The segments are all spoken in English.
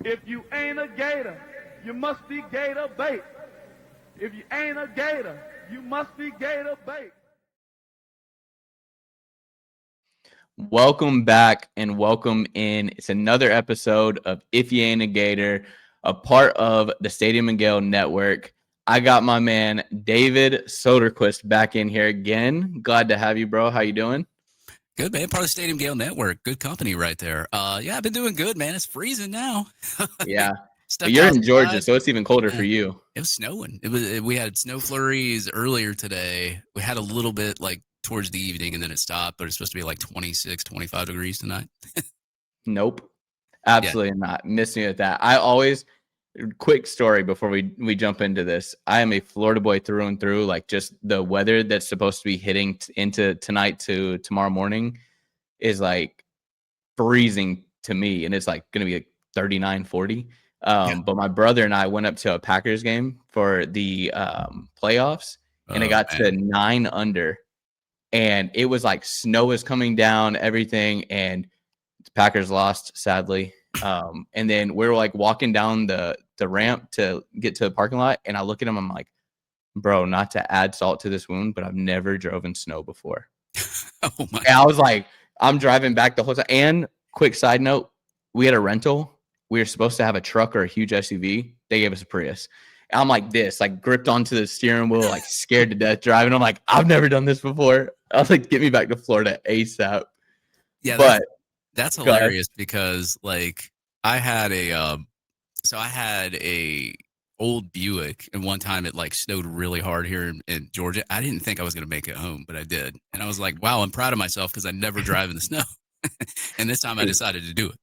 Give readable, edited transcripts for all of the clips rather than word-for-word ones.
If you ain't a Gator, you must be Gator bait. If you ain't a Gator, you must be Gator bait. Welcome back and welcome in. It's another episode of If You Ain't a Gator, a part of the Stadium and Gale Network. I got my man David Soderquist back in here again. Glad to have you, bro. How you doing? Good, man. Part of the Stadium Gale Network. Good company right there. Yeah, I've been doing good, man. It's freezing now. Yeah. But Stuck you're in Georgia, outside. so it's even colder for Yeah. you. It was snowing. We had snow flurries earlier today. We had a little bit like towards the evening and then it stopped, but it's supposed to be like 26, 25 degrees tonight. Nope. Yeah. Absolutely not. Miss me with that. Quick story before we jump into this. I am a Florida boy through and through. Like, just the weather that's supposed to be hitting into tonight to tomorrow morning is like freezing to me, and it's like going to be like 39, 40. Yeah. But my brother and I went up to a Packers game for the playoffs, and it Oh, got to man. 9 under, and it was like snow was coming down, everything, and the Packers lost, sadly. And then we were like walking down the ramp to get to the parking lot, and I look at him, I'm like, bro, not to add salt to this wound, but I've never driven snow before. Oh, my. And I was like, I'm driving back the whole time. And quick side note, we had a rental. We were supposed to have a truck or a huge SUV. They gave us a Prius. And I'm like this, like gripped onto the steering wheel, like scared to death driving. I'm like, I've never done this before. I was like, get me back to Florida ASAP. Yeah, But that's go ahead. hilarious because like I had a old Buick, and one time it like snowed really hard here in Georgia. I didn't think I was going to make it home, but I did. And I was like, wow, I'm proud of myself because I never drive in the snow. And this time I decided to do it.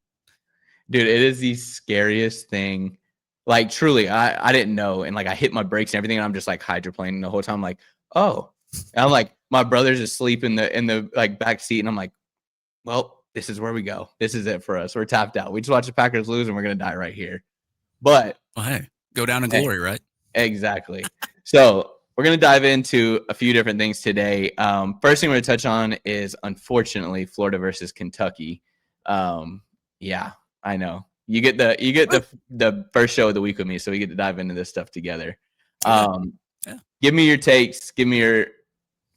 Dude, it is the scariest thing. Like, truly, I didn't know. And like, I hit my brakes and everything. And I'm just like hydroplaning the whole time. Like, oh, and I'm like, my brother's asleep in the like back seat. And I'm like, well, this is where we go. This is it for us. We're tapped out. We just watch the Packers lose and we're going to die right here. But Well, hey, go down in hey, glory, right? exactly. So we're going to dive into a few different things today. First thing we're going to touch on is, unfortunately, Florida versus Kentucky. Yeah, I know. You get the first show of the week with me, so we get to dive into this stuff together. Yeah. Yeah. Give me your takes. Give me your.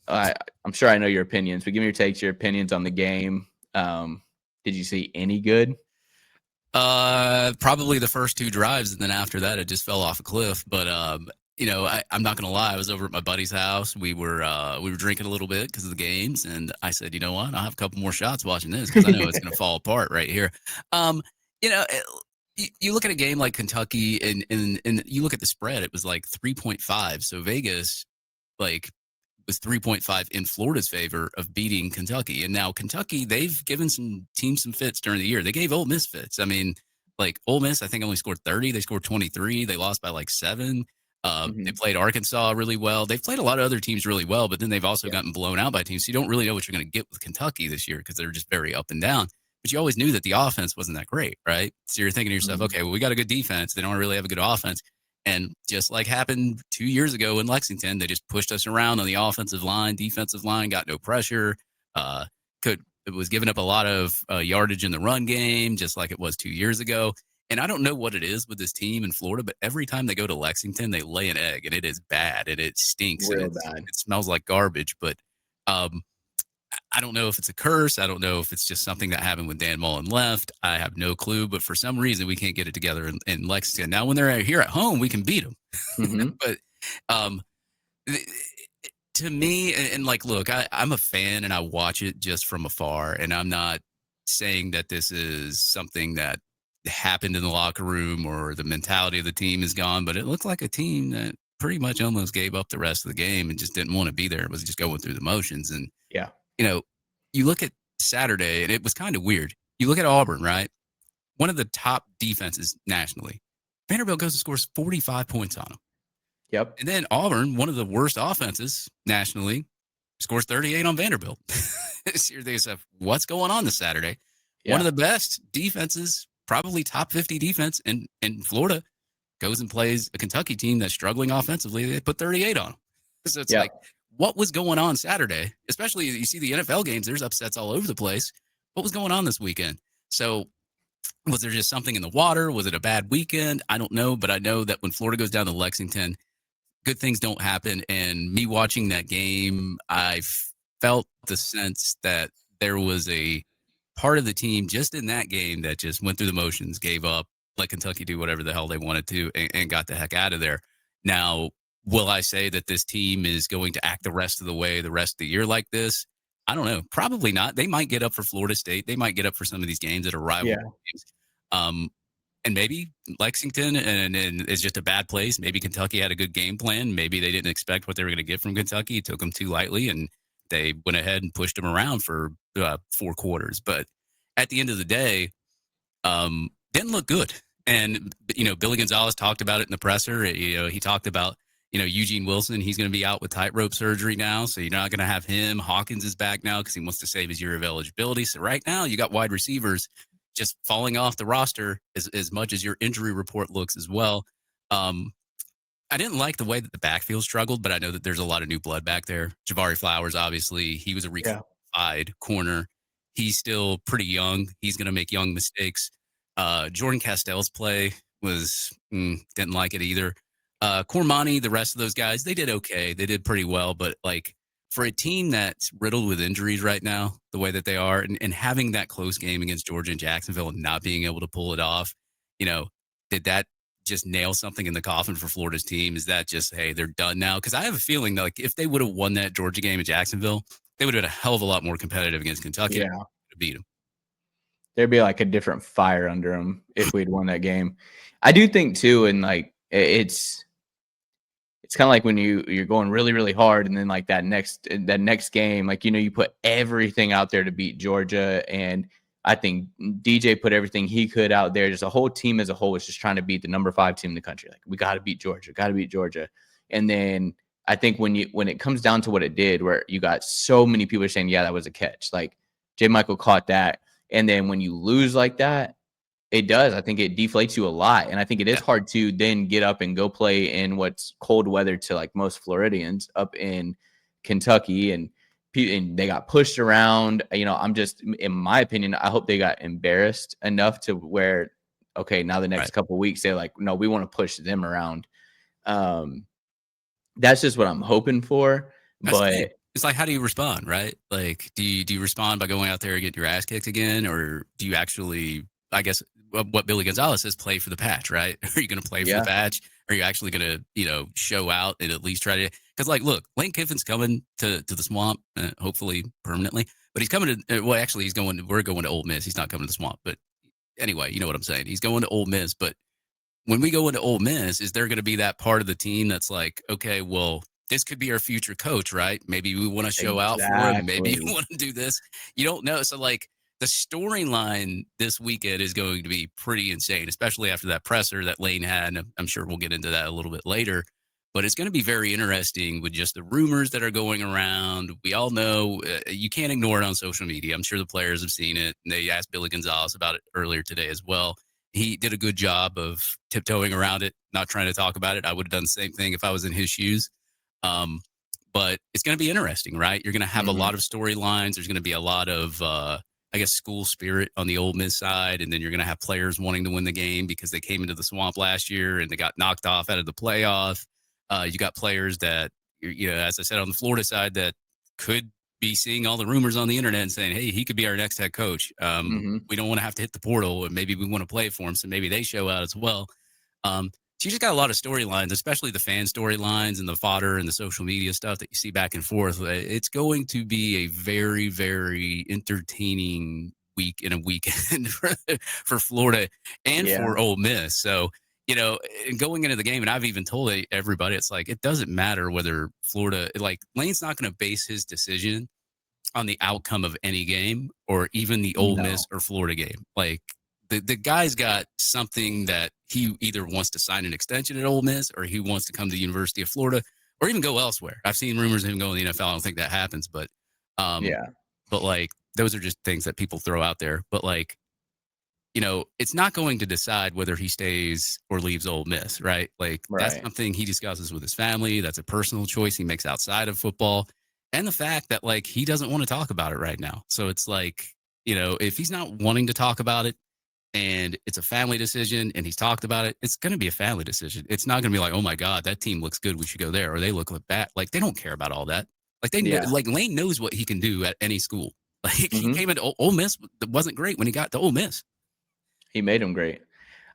I'm sure I know your opinions, but give me your takes, your opinions on the game. Did you see any good? Probably the first two drives, and then after that, it just fell off a cliff. But I'm not gonna lie. I was over at my buddy's house. We were drinking a little bit because of the games, and I said, you know what? I'll have a couple more shots watching this because I know it's gonna fall apart right here. Um, you know, you look at a game like Kentucky, and you look at the spread. It was like 3.5. So Vegas, like, was 3.5 in Florida's favor of beating Kentucky. And now Kentucky, they've given some teams some fits during the year. They gave Ole Miss fits. I mean, like Ole Miss, I think only scored 30. They scored 23. They lost by like 7. They played Arkansas really well. They've played a lot of other teams really well, but then they've also gotten blown out by teams. So you don't really know what you're going to get with Kentucky this year because they're just very up and down. But you always knew that the offense wasn't that great, right? So you're thinking to yourself, okay, well, we got a good defense. They don't really have a good offense. And just like happened 2 years ago in Lexington, they just pushed us around on the offensive line, defensive line, got no pressure. Uh, it was giving up a lot of yardage in the run game, just like it was 2 years ago. And I don't know what it is with this team in Florida, but every time they go to Lexington, they lay an egg, and it is bad, and it stinks, and Real bad. it smells like garbage. But um, I don't know if it's a curse. I don't know if it's just something that happened when Dan Mullen left. I have no clue. But for some reason, we can't get it together in Lexington. Now, when they're here at home, we can beat them. Mm-hmm. But um, to me, and like, look, I'm a fan and I watch it just from afar. And I'm not saying that this is something that happened in the locker room or the mentality of the team is gone, but it looked like a team that pretty much almost gave up the rest of the game and just didn't want to be there. It was just going through the motions. And Yeah. you know, you look at Saturday, and it was kind of weird. You look at Auburn, right? One of the top defenses nationally. Vanderbilt goes and scores 45 points on them. Yep. And then Auburn, one of the worst offenses nationally, scores 38 on Vanderbilt. So you're thinking yourself, what's going on this Saturday? Yeah. One of the best defenses, probably top 50 defense in Florida, goes and plays a Kentucky team that's struggling offensively. They put 38 on them. So it's like, what was going on Saturday? Especially you see the NFL games, there's upsets all over the place. What was going on this weekend? So Was there just something in the water? Was it a bad weekend? I don't know, but I know that when Florida goes down to Lexington, good things don't happen. And me watching that game, I felt the sense that there was a part of the team just in that game that just went through the motions, gave up, let Kentucky do whatever the hell they wanted to, and got the heck out of there. Now, will I say that this team is going to act the rest of the way the rest of the year like this? I don't know. Probably not. They might get up for Florida State. They might get up for some of these games that are rival games. Um, and maybe Lexington and is just a bad place. Maybe Kentucky had a good game plan. Maybe they didn't expect what they were going to get from Kentucky. It took them too lightly, and they went ahead and pushed them around for 4 quarters. But at the end of the day, didn't look good. And, Billy Gonzalez talked about it in the presser. He talked about, Eugene Wilson. He's going to be out with tightrope surgery now. So you're not going to have him. Hawkins is back now because he wants to save his year of eligibility. So right now you got wide receivers just falling off the roster as much as your injury report looks as well. I didn't like the way that the backfield struggled, but I know that there's a lot of new blood back there. Javari Flowers, obviously, he was a reclassified corner. He's still pretty young. He's going to make young mistakes. Jordan Castell's play didn't like it either. Cormani, the rest of those guys, they did okay. They did pretty well, but for a team that's riddled with injuries right now, the way that they are, and having that close game against Georgia and Jacksonville and not being able to pull it off, did that just nail something in the coffin for Florida's team? Is that just, hey, they're done now? Because I have a feeling that if they would have won that Georgia game in Jacksonville, they would have been a hell of a lot more competitive against Kentucky to beat them. There'd be a different fire under them if we'd won that game. I do think too, and it's kind of like when you're going really, really hard, and then that next game, you put everything out there to beat Georgia, and I think DJ put everything he could out there. Just a whole team as a whole was just trying to beat the number 5 team in the country. We got to beat Georgia, And then I think when it comes down to what it did, where you got so many people saying, yeah, that was a catch. J. Michael caught that. And then when you lose like that, it does. I think it deflates you a lot. And I think it is hard to then get up and go play in what's cold weather to most Floridians up in Kentucky. And they got pushed around. I'm just, in my opinion, I hope they got embarrassed enough to where, okay, now the next couple of weeks, they're no, we want to push them around. That's just what I'm hoping for. But it's how do you respond, right? Do you respond by going out there and get your ass kicked again? Or do you actually, I guess what Billy Gonzalez says, play for the patch, right? Are you going to play for the patch? Are you actually going to, show out and at least try to, because look, Lane Kiffin's coming to the Swamp, hopefully permanently, but he's coming to, we're going to Ole Miss. He's not coming to the Swamp, but anyway, you know what I'm saying? He's going to Ole Miss, but when we go into Ole Miss, is there going to be that part of the team that's okay, well, this could be our future coach, right? Maybe we want to show out for him. Maybe we want to do this. You don't know. So the storyline this weekend is going to be pretty insane, especially after that presser that Lane had. And I'm sure we'll get into that a little bit later, but it's going to be very interesting with just the rumors that are going around. We all know you can't ignore it on social media. I'm sure the players have seen it, and they asked Billy Gonzalez about it earlier today as well. He did a good job of tiptoeing around it, not trying to talk about it. I would have done the same thing if I was in his shoes. But it's going to be interesting, right? You're going to have a lot of storylines. There's going to be a lot of, school spirit on the Ole Miss side. And then you're going to have players wanting to win the game because they came into the Swamp last year and they got knocked off out of the playoff. You got players that, as I said, on the Florida side, that could be seeing all the rumors on the internet and saying, hey, he could be our next head coach. We don't want to have to hit the portal, and maybe we want to play for him. So maybe they show out as well. So you just got a lot of storylines, especially the fan storylines and the fodder and the social media stuff that you see back and forth. It's going to be a very, very entertaining week and a weekend for Florida and for Ole Miss. So, and going into the game, and I've even told everybody, it's it doesn't matter whether Florida, Lane's not going to base his decision on the outcome of any game or even the Ole Miss or Florida game. The guy's got something that he either wants to sign an extension at Ole Miss or he wants to come to the University of Florida or even go elsewhere. I've seen rumors of him going to the NFL. I don't think that happens, but those are just things that people throw out there. But it's not going to decide whether he stays or leaves Ole Miss, right? That's something he discusses with his family. That's a personal choice he makes outside of football. And the fact that he doesn't want to talk about it right now. So it's if he's not wanting to talk about it, and it's a family decision and he's talked about it, it's going to be a family decision. It's not going to be like, oh my God, that team looks good, we should go there, or they look bad. Like, they don't care about all that. Like, Yeah. like Lane knows what he can do at any school. Like, he Mhm. came into Ole Miss, that wasn't great when he got to Ole Miss. He made him great.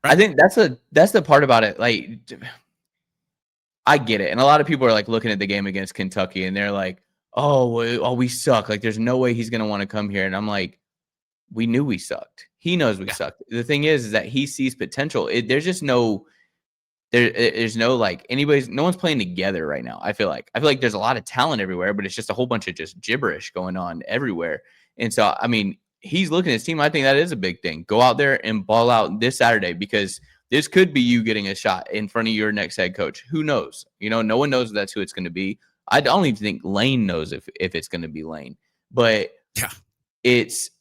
I Right. think that's the part about it. Like, I get it. And a lot of people are like looking at the game against Kentucky and they're like, oh, we suck. Like, there's no way he's going to want to come here. And I'm like, we knew we sucked. He knows we Yeah. sucked. The thing is that he sees potential. There's just there's no like no one's playing together right now. I feel like there's a lot of talent everywhere, but it's just a whole bunch of just gibberish going on everywhere. And so, I mean, he's looking at his team. I think that is a big thing. Go out there and ball out this Saturday, because this could be you getting a shot in front of your next head coach. Who knows? You know, no one knows if that's who it's going to be. I don't even think Lane knows if it's going to be Lane, but Yeah. it's,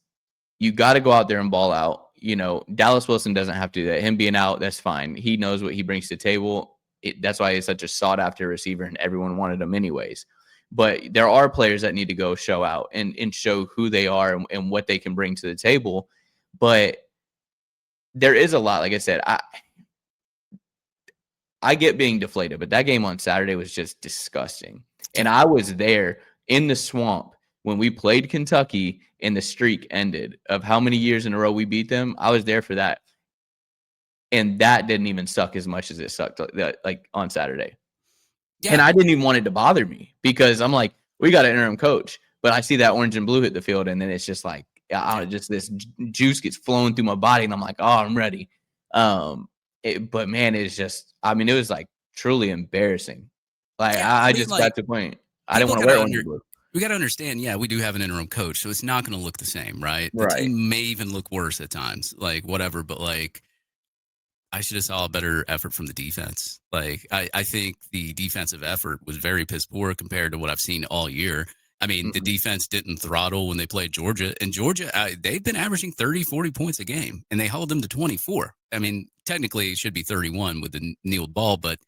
you got to go out there and ball out. You know, Dallas Wilson doesn't have to do that. Him being out, that's fine. He knows what he brings to the table. That's why he's such a sought after receiver and everyone wanted him anyways. But there are players that need to go show out and show who they are and what they can bring to the table. But there is a lot, like I said, I get being deflated, but that game on Saturday was just disgusting. And I was there in the swamp when we played Kentucky and the streak ended of how many years in a row we beat them. I was there for that. And that didn't even suck as much as it sucked like on Saturday. Yeah. And I didn't even want it to bother me because I'm like, we got an interim coach, but I see that orange and blue hit the field. And then it's just like, just this juice gets flowing through my body. And I'm like, oh, I'm ready. But man, it's just, I mean, it was like truly embarrassing. Like, Yeah, I I mean, just like, got to the point. I didn't people want to gotta wear orange and blue. we got to understand, yeah, we do have an interim coach, so it's not going to look the same, right? The Right. team may even look worse at times, like whatever, but like, I should have saw a better effort from the defense. Like, I think the defensive effort was very piss poor compared to what I've seen all year. I mean, the defense didn't throttle when they played Georgia. And Georgia, they've been averaging 30, 40 points a game, and they held them to 24. I mean, technically, it should be 31 with the kneeled ball, but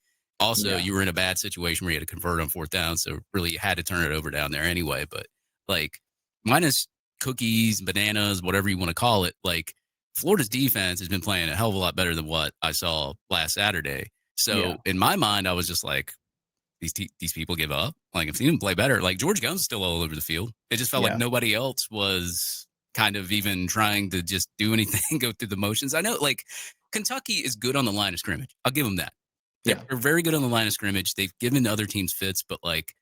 also you were in a bad situation where you had to convert on fourth down. So really, you had to turn it over down there anyway. But like, minus cookies, bananas, whatever you want to call it, like, Florida's defense has been playing a hell of a lot better than what I saw last Saturday. So in my mind, I was just like, these people give up. Like, I've seen them play better. Like, George Gunn's still all over the field. It just felt like nobody else was kind of even trying to just do anything, go through the motions. I know, like, Kentucky is good on the line of scrimmage. I'll give them that. They're very good on the line of scrimmage. They've given other teams fits, but like,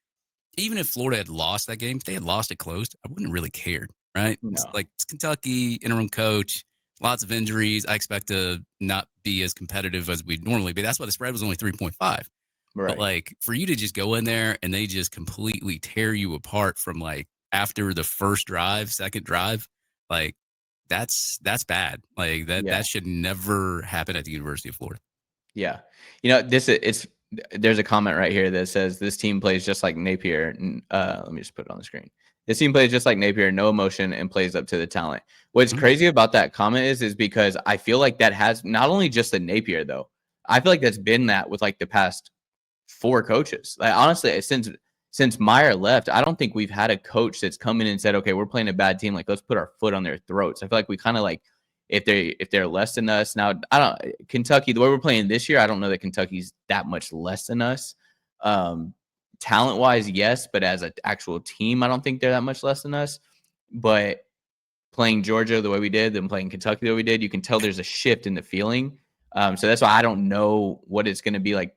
even if Florida had lost that game, if they had lost it closed, I wouldn't really cared, right? No. It's Kentucky, interim coach, lots of injuries. I expect to not be as competitive as we'd normally be. That's why the spread was only 3.5. Right. But like, for you to just go in there and they just completely tear you apart from like after the first drive, second drive, like that's bad. Like that should never happen at the University of Florida. Yeah. You know, there's a comment right here that says this team plays just like Napier. Let me just put it on the screen. This team plays just like Napier, no emotion, and plays up to the talent. What's crazy about that comment is because I feel like that has not only just the Napier though. I feel like that's been that with like the past 4 coaches. Like, honestly, since Meyer left, I don't think we've had a coach that's come in and said, okay, we're playing a bad team. Like, let's put our foot on their throats. I feel like we kind of like, if they're less than us now, Kentucky, the way we're playing this year, I don't know that Kentucky's that much less than us. Talent wise, yes, but as an actual team, I don't think they're that much less than us. But playing Georgia the way we did, then playing Kentucky the way we did, you can tell there's a shift in the feeling. So that's why I don't know what it's going to be like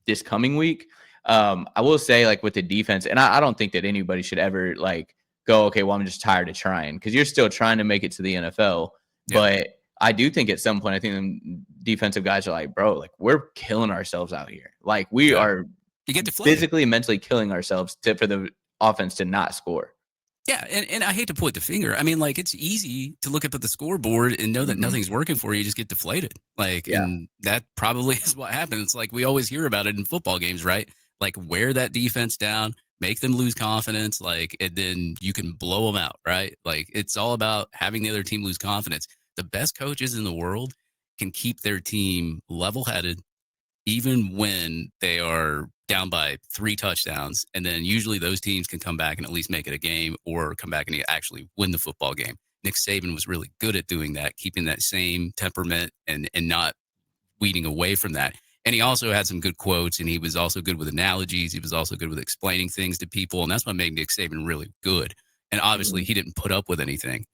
this coming week. I will say, like, with the defense, and I don't think that anybody should ever like go, okay, well, I'm just tired of trying, because you're still trying to make it to the NFL. Yeah. But I do think at some point, I think the defensive guys are like, bro, like, we're killing ourselves out here. Like, we are physically and mentally killing ourselves for the offense to not score. Yeah, and I hate to point the finger. I mean, like, it's easy to look up at the scoreboard and know that nothing's working for you. You just get deflated. Like, and that probably is what happens. It's like we always hear about it in football games, right? Like, wear that defense down, make them lose confidence, like, and then you can blow them out, right? Like, it's all about having the other team lose confidence. The best coaches in the world can keep their team level-headed, even when they are down by 3 touchdowns. And then usually those teams can come back and at least make it a game, or come back and actually win the football game. Nick Saban was really good at doing that, keeping that same temperament and not weeding away from that. And he also had some good quotes, and he was also good with analogies. He was also good with explaining things to people, and that's what made Nick Saban really good. And obviously, he didn't put up with anything.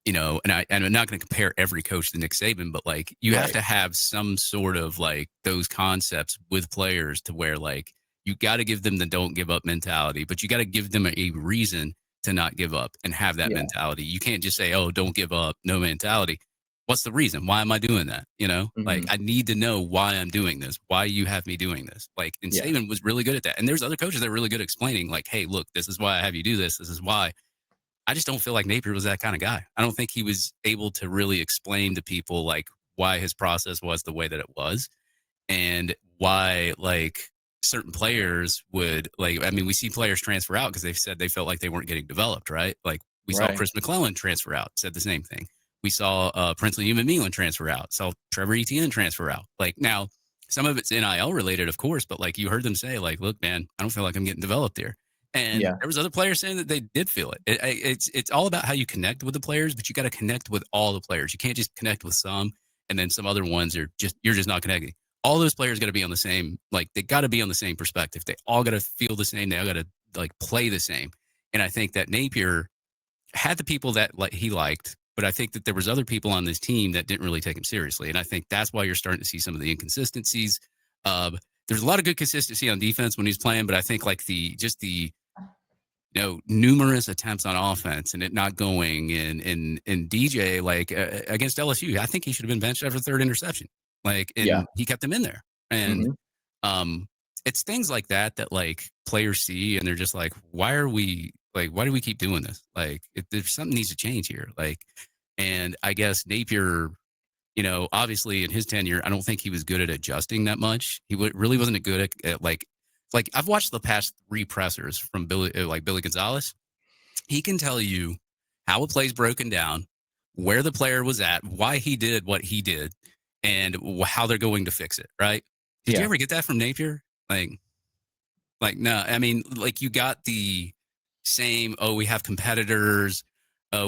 You know, and I'm not going to compare every coach to Nick Saban, but like you have to have some sort of like those concepts with players to where like you got to give them the don't give up mentality, but you got to give them a reason to not give up and have that mentality. You can't just say, "Oh, don't give up, no mentality." What's the reason? Why am I doing that? You know, like I need to know why I'm doing this, why you have me doing this. Like, and Saban was really good at that. And there's other coaches that are really good at explaining, like, hey, look, this is why I have you do this. This is why. I just don't feel like Napier was that kind of guy. I don't think he was able to really explain to people like why his process was the way that it was and why like certain players would like, I mean, we see players transfer out because they said they felt like they weren't getting developed, right? Like we saw Chris McClellan transfer out, said the same thing. We saw Princely Human Meelan transfer out, saw Trevor Etienne transfer out. Like now, some of it's NIL related, of course, but like you heard them say, like, look, man, I don't feel like I'm getting developed here. And there was other players saying that they did feel it. It's all about how you connect with the players, but you got to connect with all the players. You can't just connect with some, and then some other ones are just you're just not connecting. All those players got to be on the same, like they got to be on the same perspective. They all got to feel the same. They all got to like play the same. And I think that Napier had the people that like he liked, but I think that there was other people on this team that didn't really take him seriously. And I think that's why you're starting to see some of the inconsistencies. There's a lot of good consistency on defense when he's playing, but I think like the numerous attempts on offense and it not going and DJ like against LSU, I think he should have been benched after third interception. Like, and he kept him in there. And it's things like that that like players see and they're just like, why do we keep doing this? Like, there's something needs to change here. Like, and I guess Napier, you know, obviously in his tenure, I don't think he was good at adjusting that much. He really wasn't good at like I've watched the past 3 pressers from Billy Gonzalez. He can tell you how a play's broken down, where the player was at, why he did what he did, and how they're going to fix it. Right? Did you ever get that from Napier? Like no. I mean, like you got the same. Oh, we have competitors.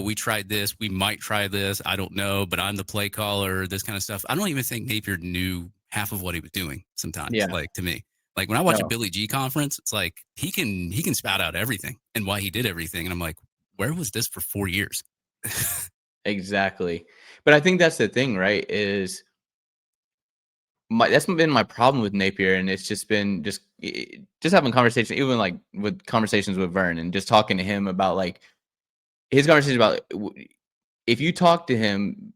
We tried this. We might try this. I don't know, but I'm the play caller. This kind of stuff. I don't even think Napier knew half of what he was doing. Sometimes, like to me. Like when I watch a Billy G conference, it's like he can spout out everything and why he did everything. And I'm like, where was this for 4 years? Exactly. But I think that's the thing, right? Is that's been my problem with Napier. And it's just been just having conversations, even like with conversations with Vern and just talking to him about like his conversations about if you talk to him,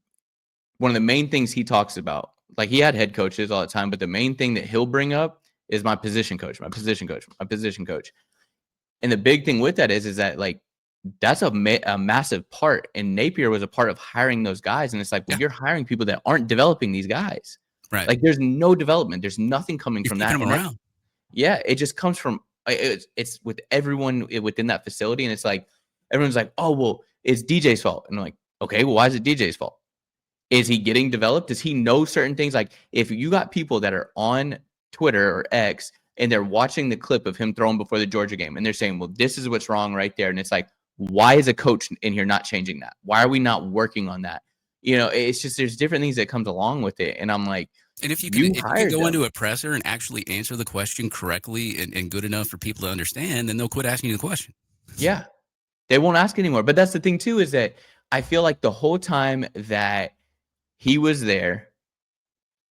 one of the main things he talks about, like he had head coaches all the time, but the main thing that he'll bring up is my position coach. And the big thing with that is that like, that's a massive part. And Napier was a part of hiring those guys. And it's like, well, you're hiring people that aren't developing these guys. Right. Like there's no development. There's nothing coming from that. Them around. It just comes from, it's with everyone within that facility. And it's like, everyone's like, oh, well, it's DJ's fault. And I'm like, okay, well, why is it DJ's fault? Is he getting developed? Does he know certain things? Like if you got people that are on Twitter or X and they're watching the clip of him throwing before the Georgia game and they're saying, well, this is what's wrong right there. And it's like, why is a coach in here not changing that? Why are we not working on that? You know, it's just, there's different things that comes along with it. And I'm like, and if you can go into a presser and actually answer the question correctly and good enough for people to understand, then they'll quit asking you the question. Yeah, they won't ask anymore. But that's the thing too, is that I feel like the whole time that he was there,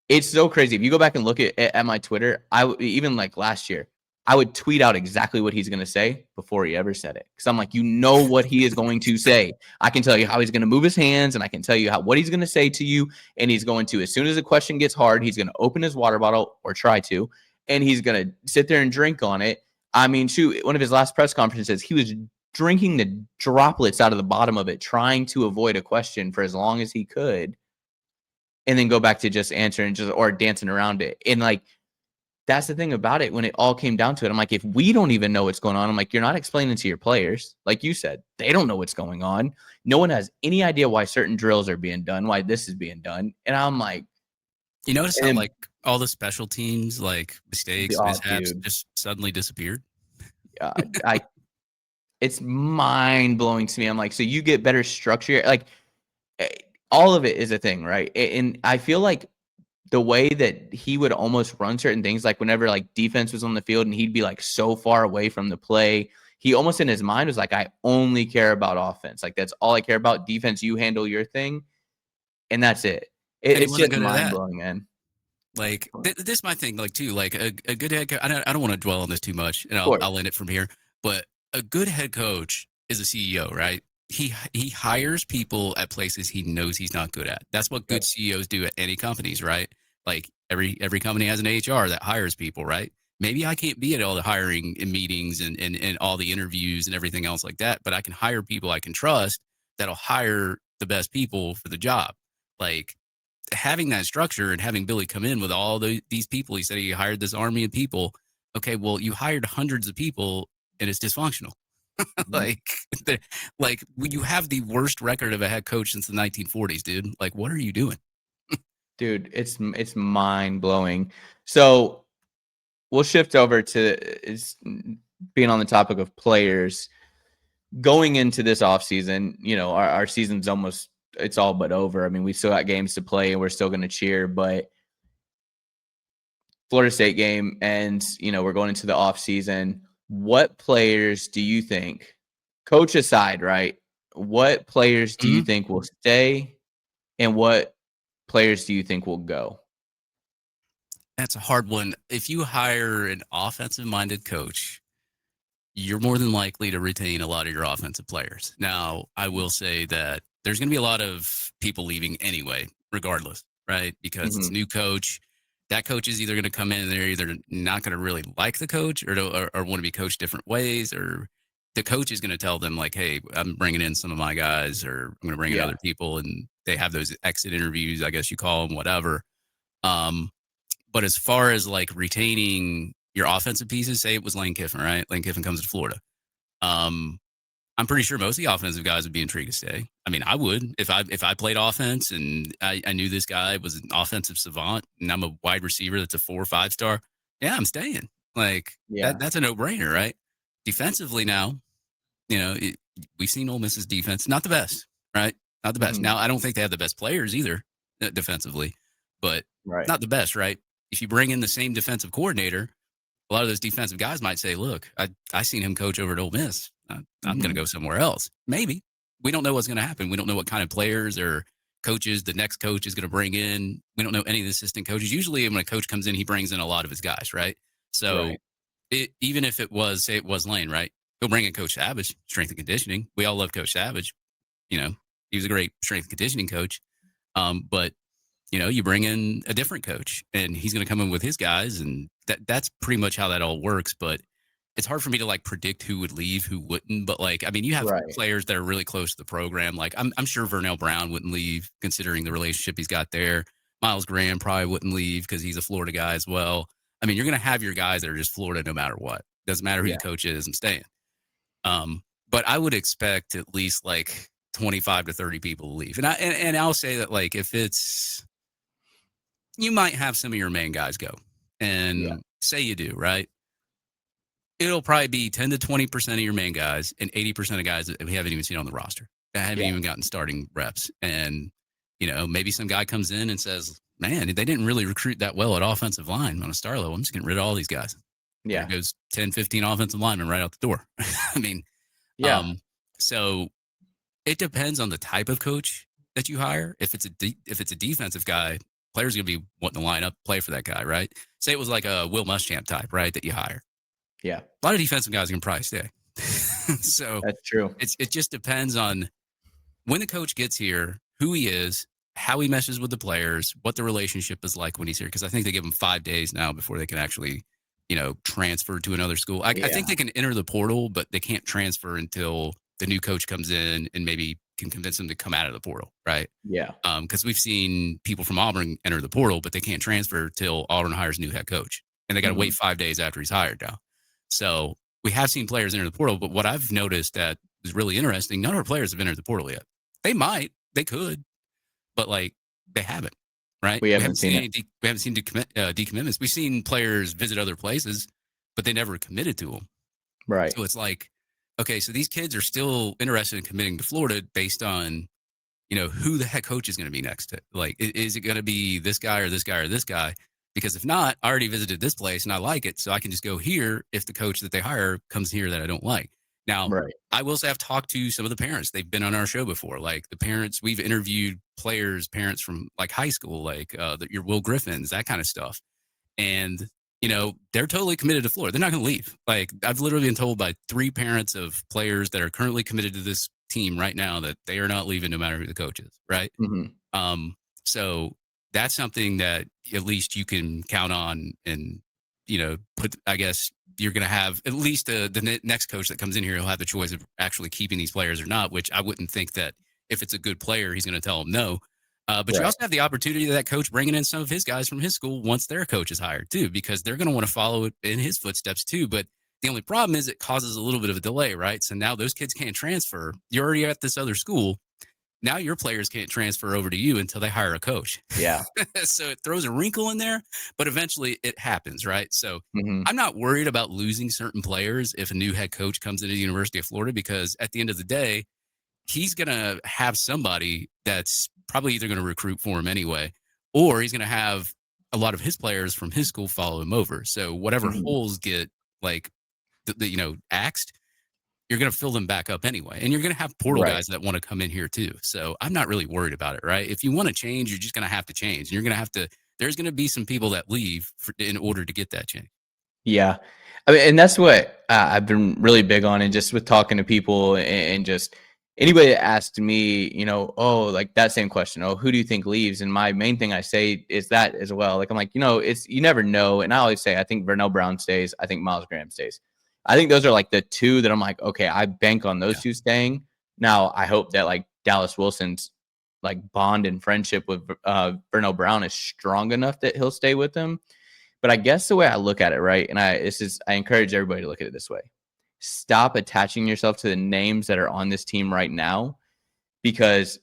it's so crazy. If you go back and look at my Twitter, even like last year, I would tweet out exactly what he's going to say before he ever said it. Because I'm like, you know what he is going to say. I can tell you how he's going to move his hands, and I can tell you what he's going to say to you. And he's going to, as soon as the question gets hard, he's going to open his water bottle or try to, and he's going to sit there and drink on it. I mean, shoot, one of his last press conferences, he was drinking the droplets out of the bottom of it, trying to avoid a question for as long as he could. And then go back to just answering or dancing around it. And like, that's the thing about it when it all came down to it. I'm like, if we don't even know what's going on, I'm like, you're not explaining to your players. Like you said, they don't know what's going on. No one has any idea why certain drills are being done, why this is being done. And I'm like, you notice how like all the special teams, like mistakes, mishaps just suddenly disappeared? Yeah, it's mind blowing to me. I'm like, so you get better structure, like all of it is a thing, right? And I feel like the way that he would almost run certain things, like whenever like defense was on the field and he'd be like so far away from the play, he almost in his mind was like, I only care about offense. Like that's all I care about. Defense, you handle your thing, and that's it. And he It's wasn't just good at mind that. blowing, man. Like this is my thing, like too, like a good head coach. I don't want to dwell on this too much, and Of course. I'll end it from here. But a good head coach is a CEO, right? He hires people at places he knows he's not good at. That's what good CEOs do at any companies, right? Like every company has an HR that hires people, right? Maybe I can't be at all the hiring and meetings and all the interviews and everything else like that, but I can hire people I can trust that'll hire the best people for the job. Like having that structure and having Billy come in with all these people, he said he hired this army of people. Okay, well, you hired hundreds of people and it's dysfunctional. like, like you have the worst record of a head coach since the 1940s, dude. Like, what are you doing? Dude, it's mind blowing. So we'll shift over to being on the topic of players going into this offseason. You know, our season's almost, it's all but over. I mean, we still got games to play and we're still going to cheer, but Florida State game and, you know, we're going into the offseason. What players do you think, coach aside, right? What players do you think will stay and what players do you think will go? That's a hard one. If you hire an offensive minded coach, you're more than likely to retain a lot of your offensive players. Now, I will say that there's going to be a lot of people leaving anyway, regardless, right? Because it's a new coach. That coach is either going to come in and they're either not going to really like the coach or want to be coached different ways, or the coach is going to tell them like, hey, I'm bringing in some of my guys, or I'm going to bring in other people, and they have those exit interviews, I guess you call them, whatever. But as far as like retaining your offensive pieces, say it was Lane Kiffin, right? Lane Kiffin comes to Florida. I'm pretty sure most of the offensive guys would be intrigued to stay. I mean, I would if I played offense and I knew this guy was an offensive savant and I'm a wide receiver that's a 4 or 5 star. Yeah, I'm staying. Like that's a no brainer, right? Defensively now, you know, we've seen Ole Miss's defense, not the best, right? Not the best. Now, I don't think they have the best players either defensively, but not the best, right? If you bring in the same defensive coordinator, a lot of those defensive guys might say, look, I seen him coach over at Ole Miss. I'm going to go somewhere else. Maybe. We don't know what's going to happen. We don't know what kind of players or coaches the next coach is going to bring in. We don't know any of the assistant coaches. Usually when a coach comes in, he brings in a lot of his guys, right? So even if it was, say it was Lane, right? He'll bring in Coach Savage, strength and conditioning. We all love Coach Savage. You know, he was a great strength and conditioning coach. But you know, you bring in a different coach and he's going to come in with his guys. And that's pretty much how that all works. But it's hard for me to like predict who would leave, who wouldn't. But like, I mean, you have players that are really close to the program. Like I'm sure Vernell Brown wouldn't leave considering the relationship he's got there. Miles Graham probably wouldn't leave because he's a Florida guy as well. I mean, you're going to have your guys that are just Florida no matter what. Doesn't matter who the coach is, I'm staying. But I would expect at least like 25 to 30 people to leave. And I'll say that like if it's, you might have some of your main guys go, and say you do, right? It'll probably be 10 to 20% of your main guys and 80% of guys that we haven't even seen on the roster that haven't even gotten starting reps. And, you know, maybe some guy comes in and says, man, they didn't really recruit that well at offensive line on a star level. I'm just getting rid of all these guys. There goes 10, 15 offensive linemen right out the door. I mean, so it depends on the type of coach that you hire. If it's a defensive guy, players are going to be wanting to line up, play for that guy, right? Say it was like a Will Muschamp type, right, that you hire. Yeah. A lot of defensive guys are going to probably stay. So that's true. It just depends on when the coach gets here, who he is, how he meshes with the players, what the relationship is like when he's here. Because I think they give him 5 days now before they can actually, you know, transfer to another school. I think they can enter the portal, but they can't transfer until the new coach comes in and maybe can convince them to come out of the portal, right? Yeah. Because we've seen people from Auburn enter the portal, but they can't transfer till Auburn hires a new head coach. And they got to wait 5 days after he's hired now. So we have seen players enter the portal, but what I've noticed that is really interesting, none of our players have entered the portal yet. They might, they could, but like they haven't, right? We haven't seen it. We haven't seen decommitments. We've seen players visit other places, but they never committed to them. Right. So it's like, okay, so these kids are still interested in committing to Florida based on, who the head coach is going to be next to. Like, is it going to be this guy or this guy or this guy? Because if not, I already visited this place and I like it, so I can just go here if the coach that they hire comes here that I don't like. Now, Right. I will say I've talked to some of the parents. They've been on our show before. Like the parents, we've interviewed parents from like high school, like your Will Griffins, that kind of stuff. And, they're totally committed to Florida. They're not going to leave. Like I've literally been told by 3 parents of players that are currently committed to this team right now that they are not leaving no matter who the coach is. Right. So that's something that at least you can count on and, I guess you're going to have at least the next coach that comes in here, he'll have the choice of actually keeping these players or not, which I wouldn't think that if it's a good player, he's going to tell them no. But you also have the opportunity of that coach bringing in some of his guys from his school once their coach is hired too, because they're going to want to follow it in his footsteps too. But the only problem is it causes a little bit of a delay, right? So now those kids can't transfer. You're already at this other school. Now your players can't transfer over to you until they hire a coach. Yeah. So it throws a wrinkle in there, but eventually it happens, right? So Mm-hmm. I'm not worried about losing certain players if a new head coach comes into the University of Florida, because at the end of the day, he's going to have somebody that's probably either going to recruit for him anyway, or he's going to have a lot of his players from his school follow him over. So whatever holes get like, axed, you're going to fill them back up anyway. And you're going to have portal guys that want to come in here too. So I'm not really worried about it, right? If you want to change, you're just going to have to change. And you're going to have to, there's going to be some people that leave in order to get that change. Yeah. I mean, and that's what I've been really big on, and just with talking to people and just anybody that asked me, oh, like that same question, oh, who do you think leaves? And my main thing I say is that as well. Like, I'm like, it's, you never know. And I always say, I think Vernell Brown stays. I think Miles Graham stays. I think those are like the 2 that I'm like, okay, I bank on those 2 staying. Now, I hope that like Dallas Wilson's like bond and friendship with Vernell Brown is strong enough that he'll stay with them. But I guess the way I look at it, right, and I encourage everybody to look at it this way. Stop attaching yourself to the names that are on this team right now, because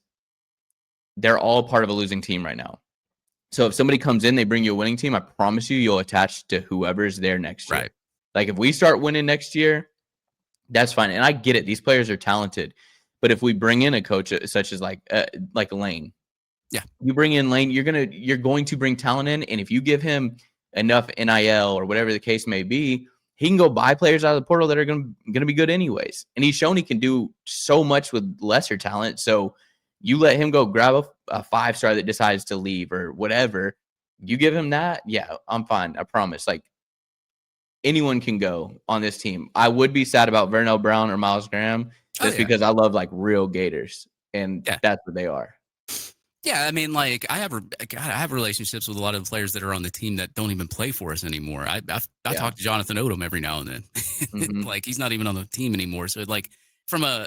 they're all part of a losing team right now. So if somebody comes in, they bring you a winning team, I promise you'll attach to whoever's there next year. Right. Like if we start winning next year, that's fine. And I get it. These players are talented. But if we bring in a coach such as like Lane, you bring in Lane, you're going to bring talent in. And if you give him enough NIL or whatever the case may be, he can go buy players out of the portal that are going to be good anyways. And he's shown he can do so much with lesser talent. So you let him go grab a 5-star that decides to leave or whatever. You give him that. Yeah, I'm fine. I promise. Like anyone can go on this team. I would be sad about Vernell Brown or Miles Graham just because I love like real Gators, and that's what they are. Yeah, I mean, like I have relationships with a lot of players that are on the team that don't even play for us anymore. I talk to Jonathan Odom every now and then. Like he's not even on the team anymore. So like from I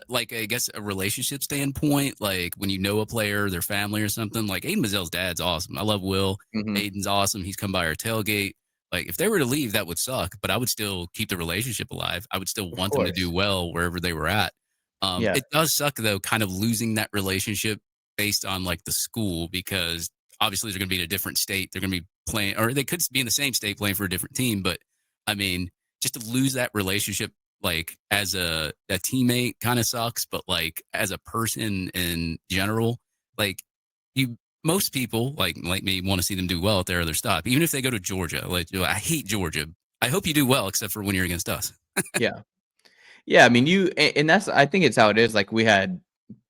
guess a relationship standpoint, like when you know a player, their family or something, like Aiden Mazelle's dad's awesome. I love Will. Aiden's awesome. He's come by our tailgate. Like if they were to leave, that would suck, but I would still keep the relationship alive. I would still want them to do well wherever they were at. It does suck though, kind of losing that relationship based on like the school, because obviously they're going to be in a different state. They're going to be playing, or they could be in the same state playing for a different team. But I mean, just to lose that relationship, like as a teammate kind of sucks, but like as a person in general, like most people like me want to see them do well at their other stop, even if they go to Georgia. Like I hate Georgia. I hope you do well, except for when you're against us. Yeah. I mean, and that's, I think it's how it is. Like we had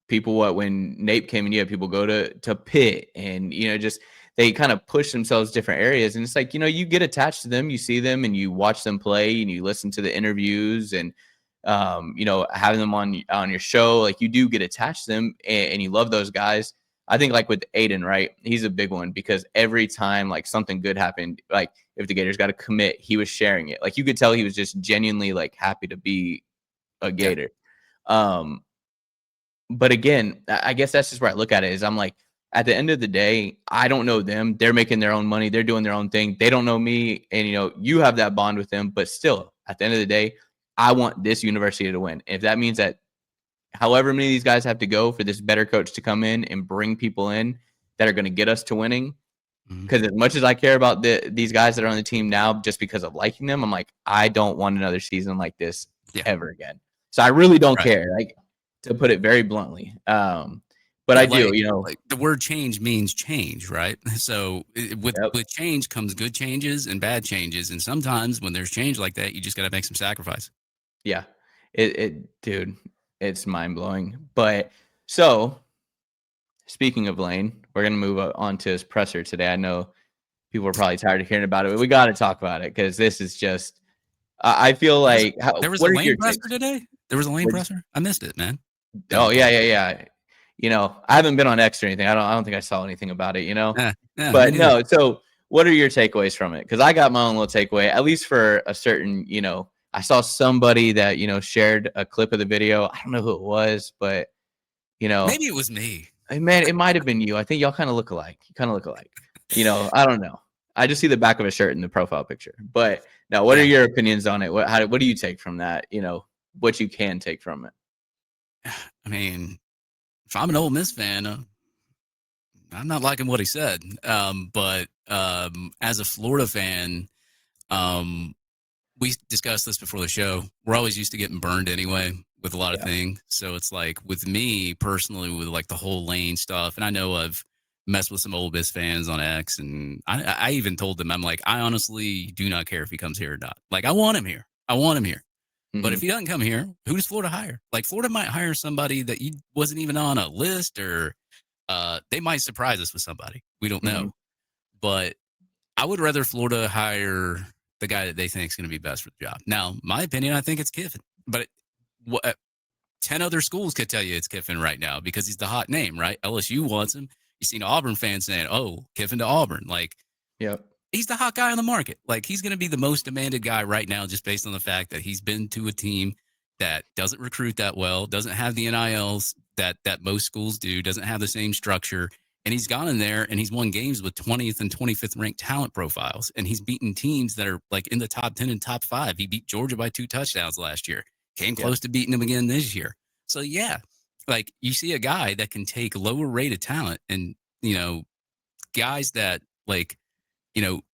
people, when Nape came in, you had people go to Pitt, and, just they kind of push themselves different areas. And it's like, you get attached to them, you see them and you watch them play and you listen to the interviews and, having them on your show, like you do get attached to them and you love those guys. I think like with Aiden, right? He's a big one because every time like something good happened, like if the Gators got a commit, he was sharing it. Like you could tell he was just genuinely like happy to be a Gator. But again, I guess that's just where I look at it is I'm like, at the end of the day, I don't know them. They're making their own money. They're doing their own thing. They don't know me. And, you have that bond with them. But still, at the end of the day, I want this university to win. If that means that however many of these guys have to go for this better coach to come in and bring people in that are going to get us to winning, because as much as I care about these guys that are on the team now just because of liking them, I'm like, I don't want another season like this ever again. So I really don't Right. care, like, to put it very bluntly. But Yeah, I do, like the word change means change, right? So with Yep. change comes good changes and bad changes, and sometimes when there's change like that, you just got to make some sacrifice. Yeah. Dude, it's mind blowing. But so speaking of Lane, we're gonna move on to his presser today. I know people are probably tired of hearing about it, but we got to talk about it because this is just. I feel like. There was a What are lane your presser takes? today. There was a lane presser. I missed it, man. Oh No, yeah, yeah. I haven't been on X or anything. I don't think I saw anything about it. yeah, me But neither. no. So what are your takeaways from it? Because I got my own little takeaway, at least for a certain. I saw somebody that shared a clip of the video. I don't know who it was, but Maybe it was me. man, it might have been you. I think y'all kind of look alike. You kind of look alike. I don't know. I just see the back of a shirt in the profile picture. But now, what are Yeah. your opinions on it? What do you take from that? What you can take from it. I mean, if I'm an Ole Miss fan, I'm not liking what he said. But as a Florida fan, um, we discussed this before the show. We're always used to getting burned anyway with a lot of Yeah. things. So it's like with me personally, with like the whole lane stuff, and I know I've messed with some Ole Miss fans on X, and I even told them, I'm like, I honestly do not care if he comes here or not. Like, I want him here. I want him here. But Mm-hmm. if he doesn't come here, who does Florida hire? Like, Florida might hire somebody that you wasn't even on a list, or they might surprise us with somebody. We don't know. Mm-hmm. But I would rather Florida hire the guy that they think is going to be best for the job. Now, my opinion, I think it's Kiffin. But 10 other schools could tell you it's Kiffin right now because he's the hot name, right? LSU wants him. You seen Auburn fans saying, oh, Kiffin to Auburn. Like, Yep. he's the hot guy on the market. Like, he's going to be the most demanded guy right now just based on the fact that he's been to a team that doesn't recruit that well, doesn't have the NILs that most schools do, doesn't have the same structure. And he's gone in there and he's won games with 20th and 25th ranked talent profiles. And he's beaten teams that are like in the top 10 and top 5. He beat Georgia by 2 touchdowns last year. Came close to beating them again this year. So, yeah, like you see a guy that can take lower rated talent and, guys that like,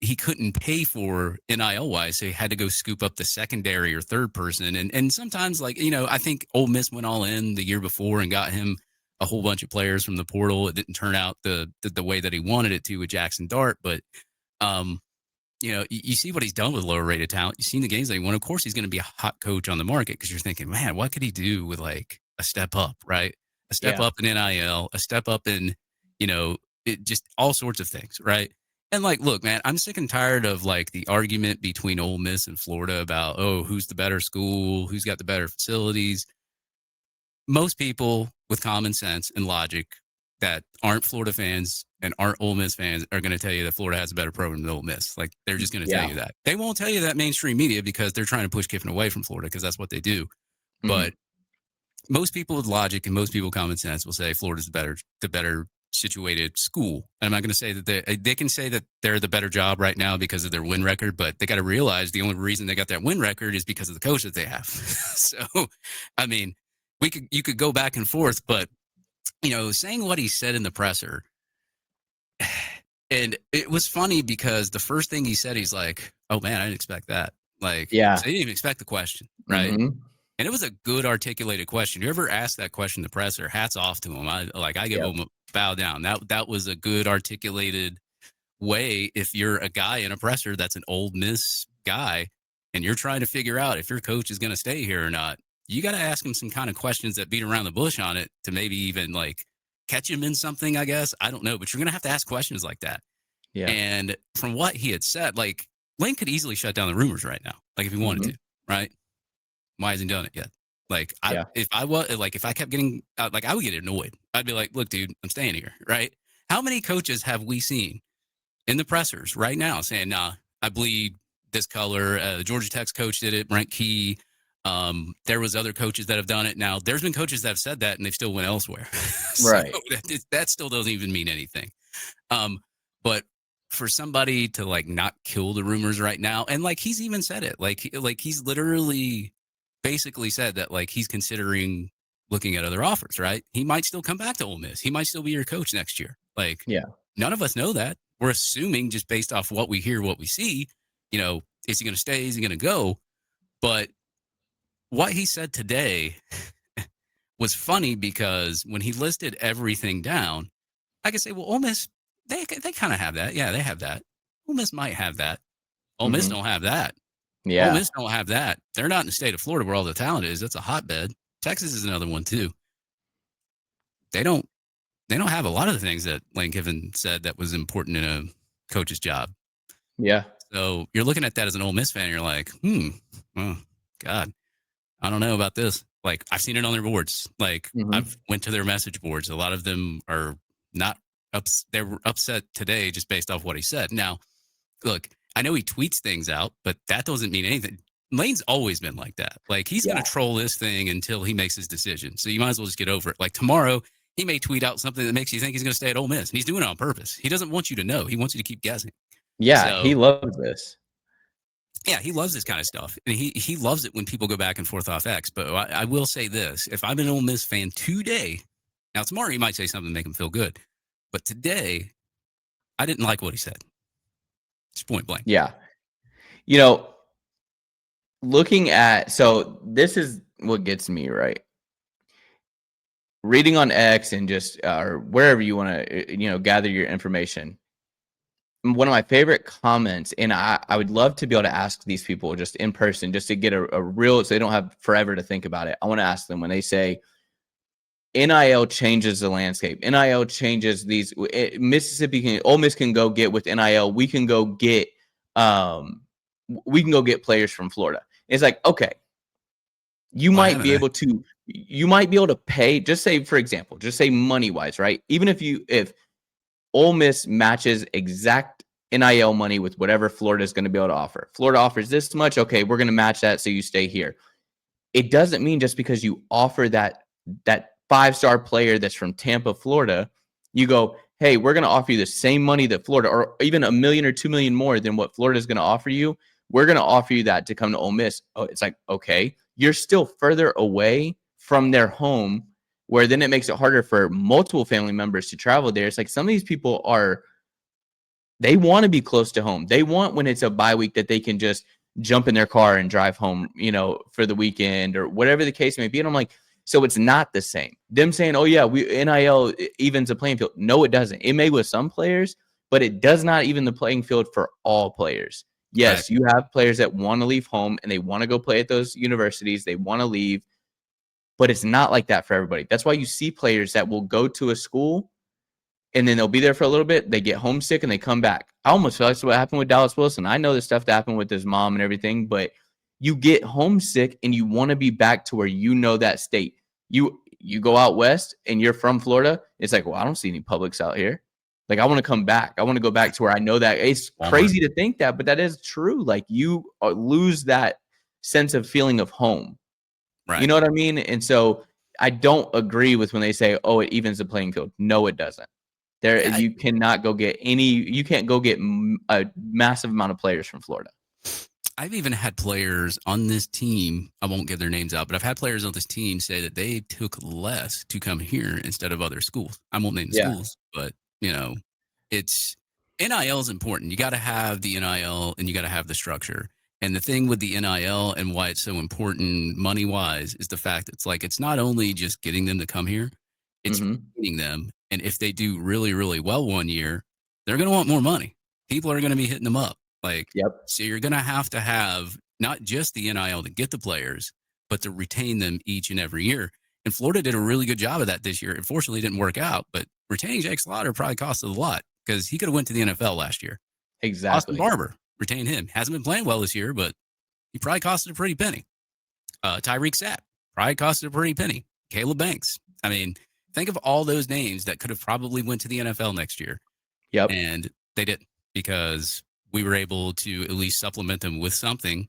he couldn't pay for NIL wise. So he had to go scoop up the secondary or third person. And sometimes like, I think Ole Miss went all in the year before and got him a whole bunch of players from the portal. It didn't turn out the way that he wanted it to with Jackson Dart. But, you see what he's done with lower rated talent. You've seen the games that he won. Of course, he's going to be a hot coach on the market because you're thinking, man, what could he do with like a step up, right? A step up in NIL, a step up in, just all sorts of things, right? And like, look, man, I'm sick and tired of like the argument between Ole Miss and Florida about, oh, who's the better school, who's got the better facilities. Most people with common sense and logic that aren't Florida fans and aren't Ole Miss fans are going to tell you that Florida has a better program than Ole Miss. Like, they're just going to tell you that. They won't tell you that mainstream media because they're trying to push Kiffin away from Florida because that's what they do. Mm-hmm. But most people with logic and most people with common sense will say Florida's the better situated school. I'm not going to say that they can say that they're the better job right now because of their win record, but they got to realize the only reason they got that win record is because of the coach that they have. So, I mean, you could go back and forth, but saying what he said in the presser, and it was funny because the first thing he said, he's like, "Oh man, I didn't expect that." Like, so he didn't even expect the question, right? Mm-hmm. And it was a good articulated question. You ever ask that question in the presser? Hats off to him. I give him a bow down. That was a good articulated way. If you're a guy in a presser that's an Ole Miss guy, and you're trying to figure out if your coach is going to stay here or not, you got to ask him some kind of questions that beat around the bush on it to maybe even like catch him in something, I guess. I don't know, but you're going to have to ask questions like that. Yeah. And from what he had said, like Lane could easily shut down the rumors right now, like if he wanted to, right? Why hasn't he done it yet? Like, if I kept getting, I would get annoyed. I'd be like, look, dude, I'm staying here, right? How many coaches have we seen in the pressers right now saying, nah, I bleed this color? The Georgia Tech's coach did it, Brent Key. There was other coaches that have done it. Now, there's been coaches that have said that and they've still went elsewhere. So right. That still doesn't even mean anything. But for somebody to like not kill the rumors right now, and like he's even said it, like he's literally basically said that like he's considering looking at other offers, right? He might still come back to Ole Miss. He might still be your coach next year. Like, none of us know that. We're assuming just based off what we hear, what we see, is he going to stay? Is he going to go? But what he said today was funny because when he listed everything down, I could say, well, Ole Miss, they kind of have that. Yeah, they have that. Ole Miss might have that. Ole Miss don't have that. Ole Yeah. Miss don't have that. They're not in the state of Florida where all the talent is. That's a hotbed. Texas is another one too. They don't have a lot of the things that Lane Kiffin said that was important in a coach's job. Yeah. So you're looking at that as an Ole Miss fan. You're like, oh, God, I don't know about this. Like, I've seen it on their boards. Like, I've went to their message boards. A lot of them are not they were upset today just based off what he said. Now, look, I know he tweets things out, but that doesn't mean anything. Lane's always been like that. Like, he's going to troll this thing until he makes his decision. So you might as well just get over it. Like, tomorrow, he may tweet out something that makes you think he's going to stay at Ole Miss. And he's doing it on purpose. He doesn't want you to know. He wants you to keep guessing. Yeah, So, he loves this. Yeah, he loves this kind of stuff. And he loves it when people go back and forth off X. But I will say this. If I'm an Ole Miss fan today, now tomorrow he might say something to make him feel good. But today, I didn't like what he said. It's point blank. Yeah. Looking at, so this is what gets me, right? Reading on X and just, or wherever you want to, gather your information. One of my favorite comments, and I would love to be able to ask these people just in person, just to get a real, so they don't have forever to think about it. I want to ask them when they say NIL changes the landscape. NIL changes these. Mississippi Ole Miss can go get with NIL. We can go get players from Florida. It's like, okay, you might be able to pay, just say, for example, just say money wise, right? Even if Ole Miss matches exact NIL money with whatever Florida is going to be able to offer. Florida offers this much. Okay, we're going to match that, so you stay here. It doesn't mean just because you offer that 5-star player that's from Tampa, Florida, you go, hey, we're going to offer you the same money that Florida, or even $1 million or $2 million more than what Florida is going to offer you. We're going to offer you that to come to Ole Miss. Oh, it's like, okay, you're still further away from their home, where then it makes it harder for multiple family members to travel there. It's like some of these people they want to be close to home. They want, when it's a bye week, that they can just jump in their car and drive home, for the weekend or whatever the case may be. And I'm like, so it's not the same. Them saying, oh yeah, NIL evens the playing field. No, it doesn't. It may with some players, but it does not even the playing field for all players. Yes, you have players that want to leave home and they want to go play at those universities. They want to leave. But it's not like that for everybody. That's why you see players that will go to a school and then they'll be there for a little bit. They get homesick and they come back. I almost feel like that's what happened with Dallas Wilson. I know the stuff that happened with his mom and everything, but you get homesick and you want to be back to where that state. You go out west and you're from Florida. It's like, well, I don't see any Publix out here. Like, I want to come back. I want to go back to where I know that. It's crazy to think that, but that is true. Like, you lose that sense of feeling of home. Right. You know what I mean? And so I don't agree with when they say, oh, it evens the playing field. No, it doesn't. You cannot go get you can't go get a massive amount of players from Florida. I've even had players on this team, I won't give their names out, but I've had players on this team say that they took less to come here instead of other schools. I won't name the schools, but it's NIL is important. You got to have the NIL and you got to have the structure. And the thing with the NIL and why it's so important money wise is the fact it's like, it's not only just getting them to come here, it's getting them. And if they do really, really well one year, they're going to want more money. People are going to be hitting them up. So you're going to have not just the NIL to get the players, but to retain them each and every year. And Florida did a really good job of that this year. Unfortunately, it didn't work out, but retaining Jake Slaughter probably cost a lot because he could have went to the NFL last year. Exactly. Austin Barber, retain him. Hasn't been playing well this year, but he probably costed a pretty penny. Tyreek Sapp probably costed a pretty penny. Caleb Banks. I mean, think of all those names that could have probably went to the NFL next year. Yep. And they didn't because we were able to at least supplement them with something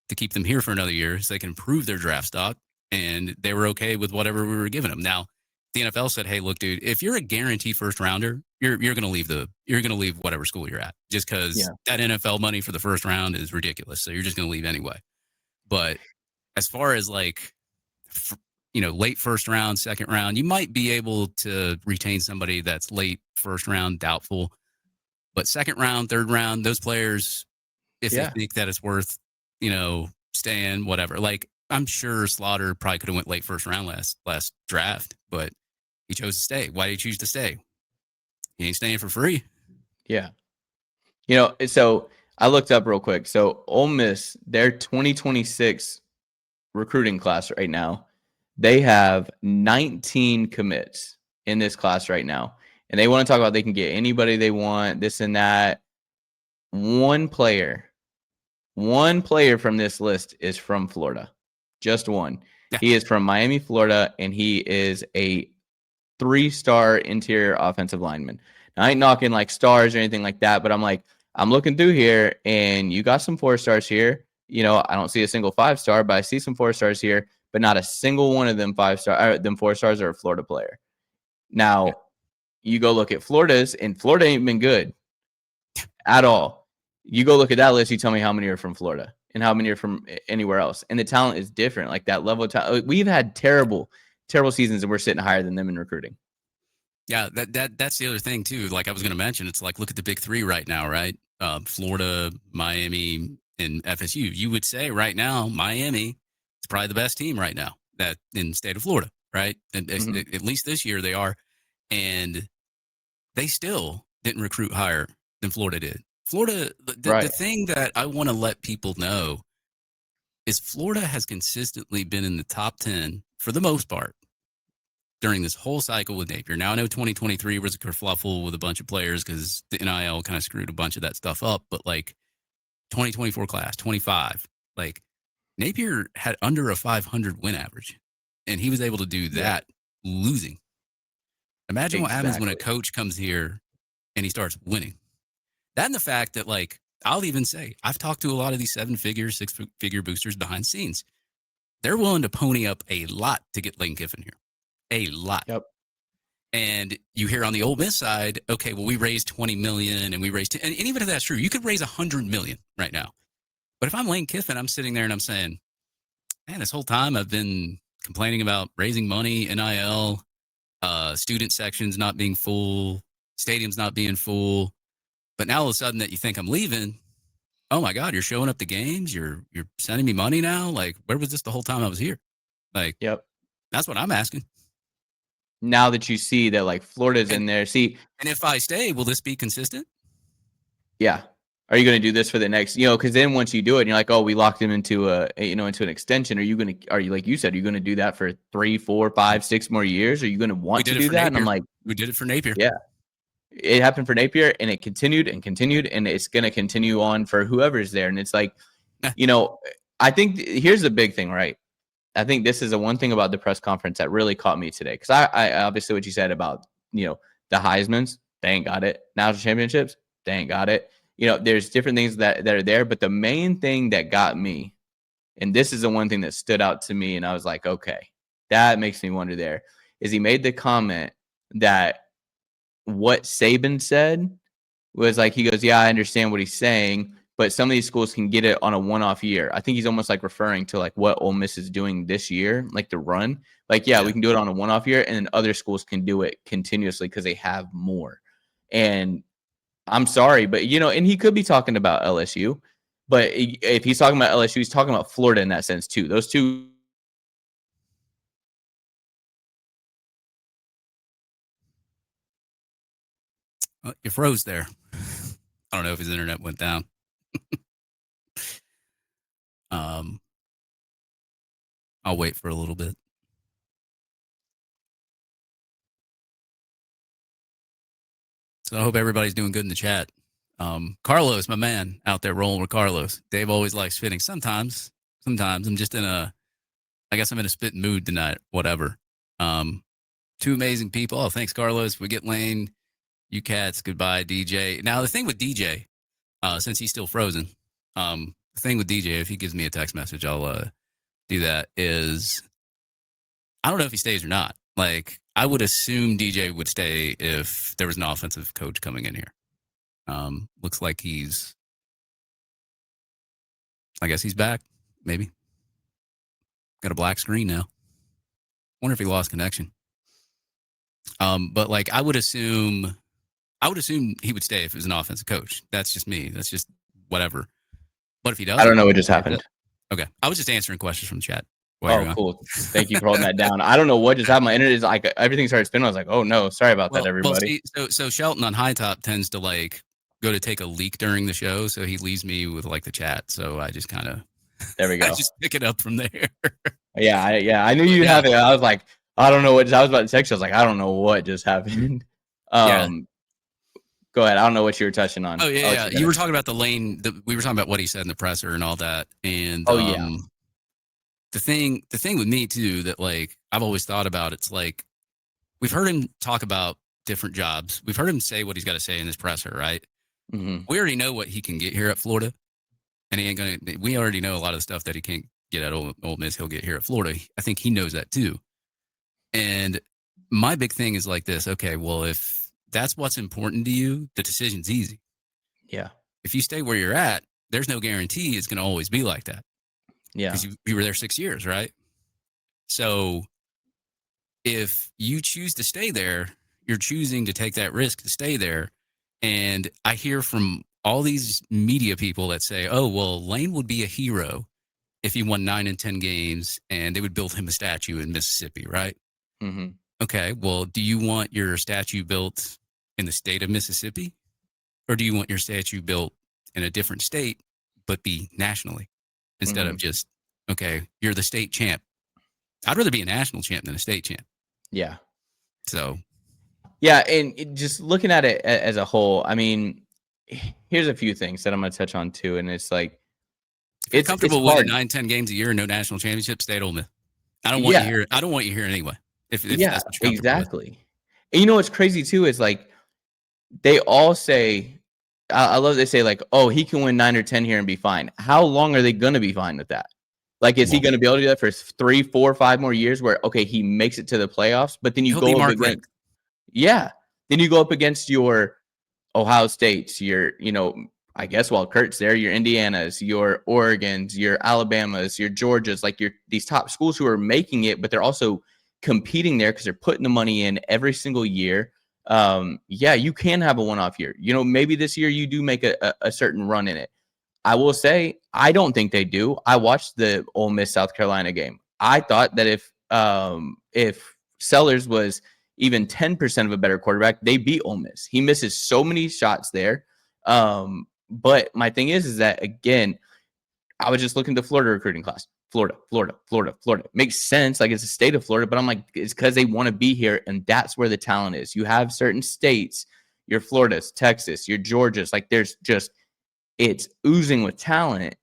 to keep them here for another year so they can improve their draft stock. And they were okay with whatever we were giving them. Now, the NFL said, hey, look, dude, if you're a guarantee first rounder, you're going to leave whatever school you're at just because that NFL money for the first round is ridiculous. So you're just going to leave anyway. But as far as late first round, second round, you might be able to retain somebody that's late first round, doubtful. But second round, third round, those players, if they think that it's worth, staying, whatever. Like, I'm sure Slaughter probably could have went late first round last draft, but he chose to stay. Why did he choose to stay? He ain't staying for free. Yeah. So I looked up real quick. So Ole Miss, their 2026 recruiting class right now, they have 19 commits in this class right now. And they want to talk about they can get anybody they want, this and that. One player from this list is from Florida. Just one. Yeah. He is from Miami, Florida, and he is a 3-star interior offensive lineman. Now, I ain't knocking like stars or anything like that, but I'm looking through here, and you got some 4 stars here. I don't see a single 5-star, but I see some 4 stars here, but not a single one of them 4 stars are a Florida player. Now, you go look at Florida's, and Florida ain't been good at all. You go look at that list, you tell me how many are from Florida and how many are from anywhere else. And the talent is different. Like that level of talent. We've had terrible seasons, and we're sitting higher than them in recruiting. Yeah, that's the other thing too. Like I was going to mention, it's like look at the big three right now, right? Florida, Miami, and FSU. You would say right now Miami is probably the best team right now that in the state of Florida, right? And at least this year they are, and they still didn't recruit higher than Florida did. Florida, the thing that I want to let people know is Florida has consistently been in the top 10 for the most part during this whole cycle with Napier. Now, I know 2023 was a kerfluffle with a bunch of players because the NIL kind of screwed a bunch of that stuff up. But like 2024 class, 25, like Napier had under a 500 win average, and he was able to do that losing. Imagine what happens when a coach comes here and he starts winning. That and the fact that, like, I'll even say, I've talked to a lot of these 7-figure, 6-figure boosters behind the scenes. They're willing to pony up a lot to get Lane Kiffin here. A lot. Yep. And you hear on the Ole Miss side, okay, well, we raised 20 million and we raised, and even if that's true, you could raise 100 million right now. But if I'm Lane Kiffin, I'm sitting there and I'm saying, man, this whole time I've been complaining about raising money, NIL, student sections not being full, stadiums not being full. But now all of a sudden that you think I'm leaving, oh my God, you're showing up to games, you're sending me money now. Like, where was this the whole time I was here? Like, yep. That's what I'm asking. Now that you see that, like, Florida's in there, and if I stay, will this be consistent? Yeah. Are you going to do this for the next, because then once you do it, and you're like, oh, we locked him into into an extension. Are you, like you said, are you going to do that for 3, 4, 5, 6 more years? Are you going to want to do that? Napier. And I'm like, we did it for Napier. Yeah. It happened for Napier, and it continued, and it's going to continue on for whoever's there. And it's like, I think here's the big thing, right? I think this is the one thing about the press conference that really caught me today. Because I obviously what you said about, the Heismans, they ain't got it. National championships, they ain't got it. There's different things that are there. But the main thing that got me, and this is the one thing that stood out to me, and I was like, okay, that makes me wonder there, is he made the comment that what Saban said was like, he goes, yeah, I understand what he's saying, but some of these schools can get it on a one-off year. I think he's almost like referring to like what Ole Miss is doing this year, like the run. Like, yeah, we can do it on a one-off year, and then other schools can do it continuously because they have more. And I'm sorry, but, and he could be talking about LSU, but if he's talking about LSU, he's talking about Florida in that sense too. Those two. You froze there. I don't know if his internet went down. I'll wait for a little bit. So I hope everybody's doing good in the chat. Carlos, my man, out there rolling with Carlos. Dave always likes fitting. Sometimes I'm just I guess I'm in a spitting mood tonight. Whatever. Two amazing people. Oh, thanks, Carlos. We get Lane. You cats. Goodbye, DJ. Now the thing with DJ, since he's still frozen, the thing with DJ, if he gives me a text message, I'll do that. Is I don't know if he stays or not. Like, I would assume DJ would stay if there was an offensive coach coming in here. Looks like I guess he's back. Maybe got a black screen now. Wonder if he lost connection. But like, I would assume he would stay if it was an offensive coach. That's just me. That's just whatever. But if he doesn't, I don't know what just happened. Okay. I was just answering questions from the chat. while you're Oh, gone. cool. Thank you for holding that down. I don't know what just happened. My internet is like everything started spinning. I was like, oh no, sorry about that, Well, everybody. see, so Shelton on Hightop tends to like go to take a leak during the show, so he leaves me with like the chat. So I just kind of, There we I go. just pick it up from there. Yeah, I knew But you'd yeah. have it. I was like, I don't know what. I was about to text you. I was like, I don't know what just happened. Yeah. Go ahead. I don't know what you were touching on. Oh yeah, I'll let yeah. you You were finish. talking about the lane. We were talking about what he said in the presser and all that. And Oh yeah. the thing with me too that like I've always thought about. It's like we've heard him talk about different jobs. We've heard him say what he's got to say in his presser, right? Mm-hmm. We already know what he can get here at Florida, and he ain't gonna. We already know a lot of the stuff that he can't get at Ole Miss. He'll get here at Florida. I think he knows that too. And my big thing is like this. Okay, well, if that's what's important to you, the decision's easy. Yeah. If you stay where you're at, there's no guarantee it's going to always be like that Yeah. because you were there 6 years, right? So if you choose to stay there, you're choosing to take that risk to stay there. And I hear from all these media people that say, oh, well, Lane would be a hero if he won 9 and 10 games and they would build him a statue in Mississippi, right? Mm-hmm. Okay, well, do you want your statue built in the state of Mississippi? Or do you want your statue built in a different state, but be nationally instead of just, okay, you're the state champ? I'd rather be a national champ than a state champ. Yeah. So, yeah. And just looking at it as a whole, I mean, here's a few things that I'm going to touch on too. And it's like, if you're comfortable winning hard. 9-10 games a year and no national championship, stay at Ole Miss. I don't want you here. I don't want you here anyway. If yeah, that's what you're exactly. With. And you know what's crazy too is like they all say, I love they say like, oh, he can win 9 or 10 here and be fine. How long are they going to be fine with that? Like, is he going to be able to do that for 3, 4, 5 more years? Where okay, he makes it to the playoffs, but then you go up against, then you go up against your Ohio States, your I guess while Kurt's there, your Indianas, your Oregons, your Alabamas, your Georgias, like these top schools who are making it, but they're also competing there because they're putting the money in every single year. Yeah, you can have a one-off year. Maybe this year you do make a certain run in it. I will say, I don't think they do. I watched the Ole Miss South Carolina game. I thought that if Sellers was even 10% of a better quarterback, they beat Ole Miss. He misses so many shots there. But my thing is that, again, I was just looking at the Florida recruiting class. Florida. It makes sense. Like, it's a state of Florida, but I'm like, it's because they want to be here, and that's where the talent is. You have certain states, your Floridas, Texas, your Georgias, like there's just, it's oozing with talent.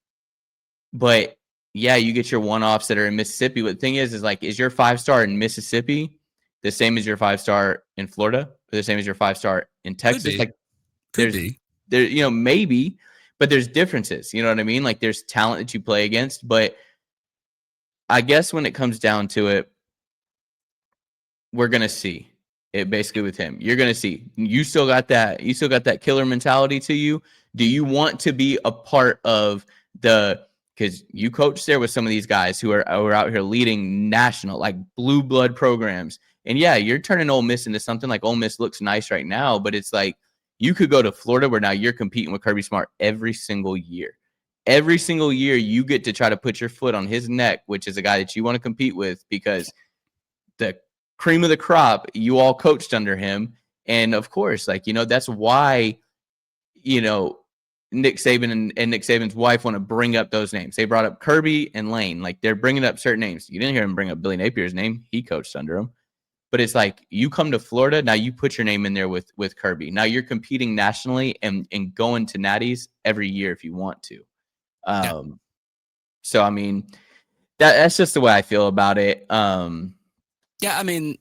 But yeah, you get your one-offs that are in Mississippi. But the thing is like, is your 5-star in Mississippi the same as your 5-star in Florida, or the same as your 5-star in Texas? Like, Could be. There, maybe, but there's differences. You know what I mean? Like, there's talent that you play against. But I guess when it comes down to it, we're gonna see it basically with him. You're gonna see. You still got that killer mentality to you. Do you want to be a part of because you coach there with some of these guys who are out here leading national, like blue blood programs. And yeah, you're turning Ole Miss into something. Like, Ole Miss looks nice right now, but it's like you could go to Florida where now you're competing with Kirby Smart every single year. Every single year you get to try to put your foot on his neck, which is a guy that you want to compete with because the cream of the crop, you all coached under him. And of course, like, that's why, Nick Saban and Nick Saban's wife want to bring up those names. They brought up Kirby and Lane. Like, they're bringing up certain names. You didn't hear him bring up Billy Napier's name. He coached under him. But it's like, you come to Florida, now you put your name in there with Kirby. Now you're competing nationally and going to natties every year if you want to. So, I mean, that's just the way I feel about it. Yeah, I mean,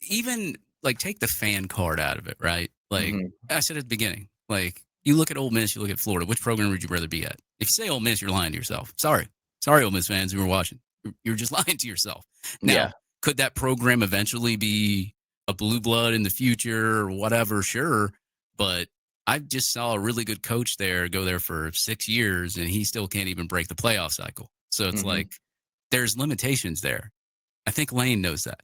even like take the fan card out of it, right? Like I said at the beginning, like you look at Ole Miss, you look at Florida. Which program would you rather be at? If you say Ole Miss, you're lying to yourself. Sorry, Ole Miss fans who are watching. You're just lying to yourself. Now, could that program eventually be a blue blood in the future or whatever? Sure, but I just saw a really good coach there go there for 6 years, and he still can't even break the playoff cycle. So it's like there's limitations there. I think Lane knows that.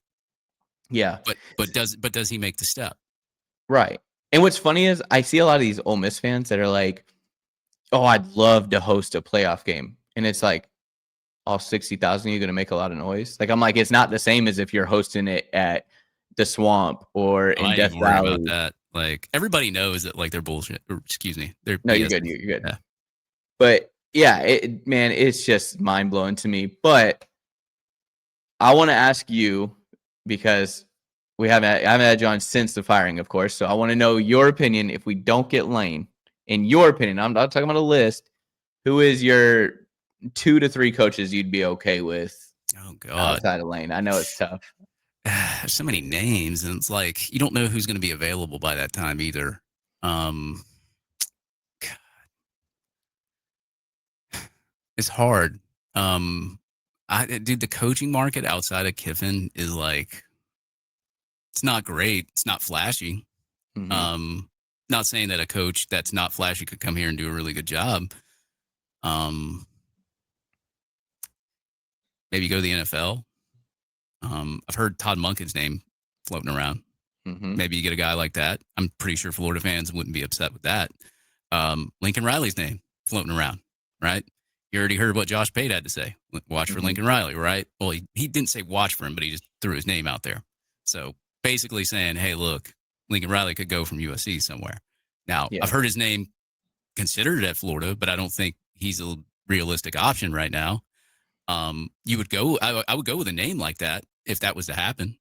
Yeah. But does he make the step? Right. And what's funny is I see a lot of these Ole Miss fans that are like, oh, I'd love to host a playoff game. And it's like, all 60,000 you're going to make a lot of noise. Like I'm like, it's not the same as if you're hosting it at the Swamp or in I ain't Death even worried Valley. about that. Like everybody knows that like they're bullshit. Or, excuse me, they're No, you're BS. good. You're good. Yeah. But yeah, man, it's just mind blowing to me. But I want to ask you because I haven't had you on since the firing, of course. So I want to know your opinion. If we don't get Lane, in your opinion, I'm not talking about a list. Who is your 2 to 3 coaches you'd be okay with Oh God, outside of Lane? I know it's tough. there's so many names, and it's like you don't know who's going to be available by that time either. It's hard. Dude, the coaching market outside of Kiffin is like, it's not great. It's not flashy. Mm-hmm. Not saying that a coach that's not flashy could come here and do a really good job. Maybe go to the NFL. I've heard Todd Monken's name floating around. Mm-hmm. Maybe you get a guy like that. I'm pretty sure Florida fans wouldn't be upset with that. Lincoln Riley's name floating around, right? You already heard what Josh Pate had to say. Watch for Lincoln Riley, right? Well, he didn't say watch for him, but he just threw his name out there. So basically saying, hey, look, Lincoln Riley could go from USC somewhere. Now, I've heard his name considered at Florida, but I don't think he's a realistic option right now. You would go, I would go with a name like that if that was to happen.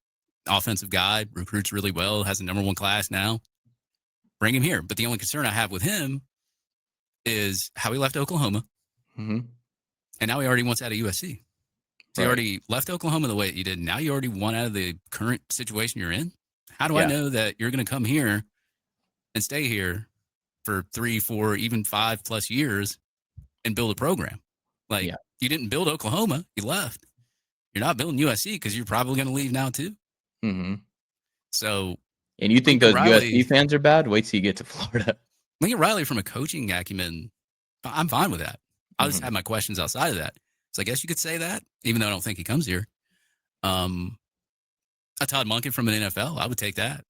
Offensive guy, recruits really well, has a #1 class now. Bring him here. But the only concern I have with him is how he left Oklahoma. Mm-hmm. And now he already wants out of USC. So you already left Oklahoma the way that you did. Now you already want out of the current situation you're in. How do I know that you're going to come here and stay here for 3, 4, even 5+ years and build a program? Like you didn't build Oklahoma, you left. You're not building USC because you're probably going to leave now too. Mm-hmm. So, and you think those USC fans are bad? Wait till you get to Florida. Lincoln Riley, from a coaching acumen, I'm fine with that. I just have my questions outside of that. So I guess you could say that, even though I don't think he comes here. A Todd Monken from an NFL, I would take that.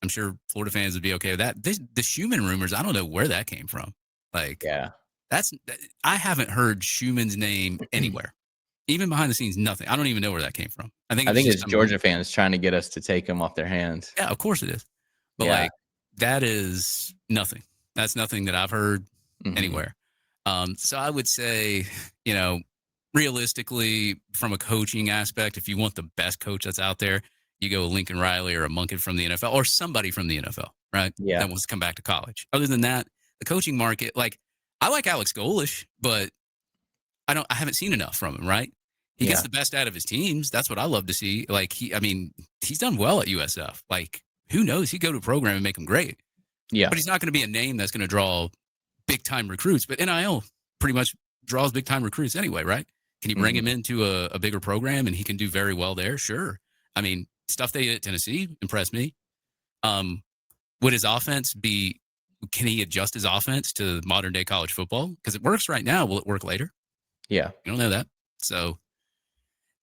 I'm sure Florida fans would be okay with that. The Schumann rumors, I don't know where that came from. Like, I haven't heard Schumann's name anywhere. Even behind the scenes, nothing. I don't even know where that came from. I think it's Georgia fans trying to get us to take him off their hands. Yeah, of course it is. But like, that is nothing. That's nothing that I've heard anywhere. So I would say, realistically, from a coaching aspect, if you want the best coach that's out there, you go with Lincoln Riley or a Monken from the NFL or somebody from the NFL, right? Yeah. That wants to come back to college. Other than that, the coaching market, like, I like Alex Golish, but I haven't seen enough from him, right? He gets the best out of his teams. That's what I love to see. Like, he's done well at USF. Like, who knows? He'd go to a program and make him great. Yeah. But he's not going to be a name that's going to draw big-time recruits. But NIL pretty much draws big-time recruits anyway, right? Can you bring him into a bigger program and he can do very well there? Sure. I mean, stuff they did at Tennessee impressed me. Would his offense be – can he adjust his offense to modern-day college football? Because it works right now. Will it work later? Yeah. You don't know that. So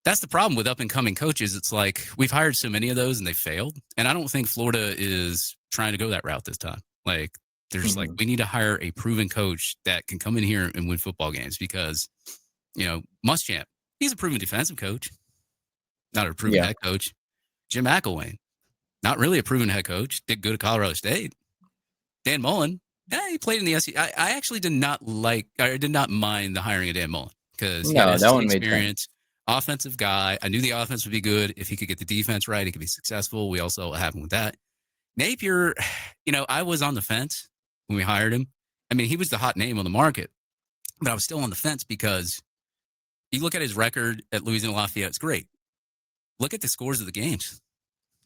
that's the problem with up-and-coming coaches. It's like we've hired so many of those and they failed. And I don't think Florida is trying to go that route this time. Like, they're just like, we need to hire a proven coach that can come in here and win football games because, Muschamp, he's a proven defensive coach, not a proven head coach. Jim McElwain, not really a proven head coach, did good at Colorado State. Dan Mullen, he played in the SEC. I actually did not mind the hiring of Dan Mullen because he had SEC experience, offensive guy. I knew the offense would be good. If he could get the defense right, he could be successful. We also happened with that. Napier, I was on the fence when we hired him. I mean, he was the hot name on the market, but I was still on the fence because you look at his record at Louisiana Lafayette, it's great. Look at the scores of the games.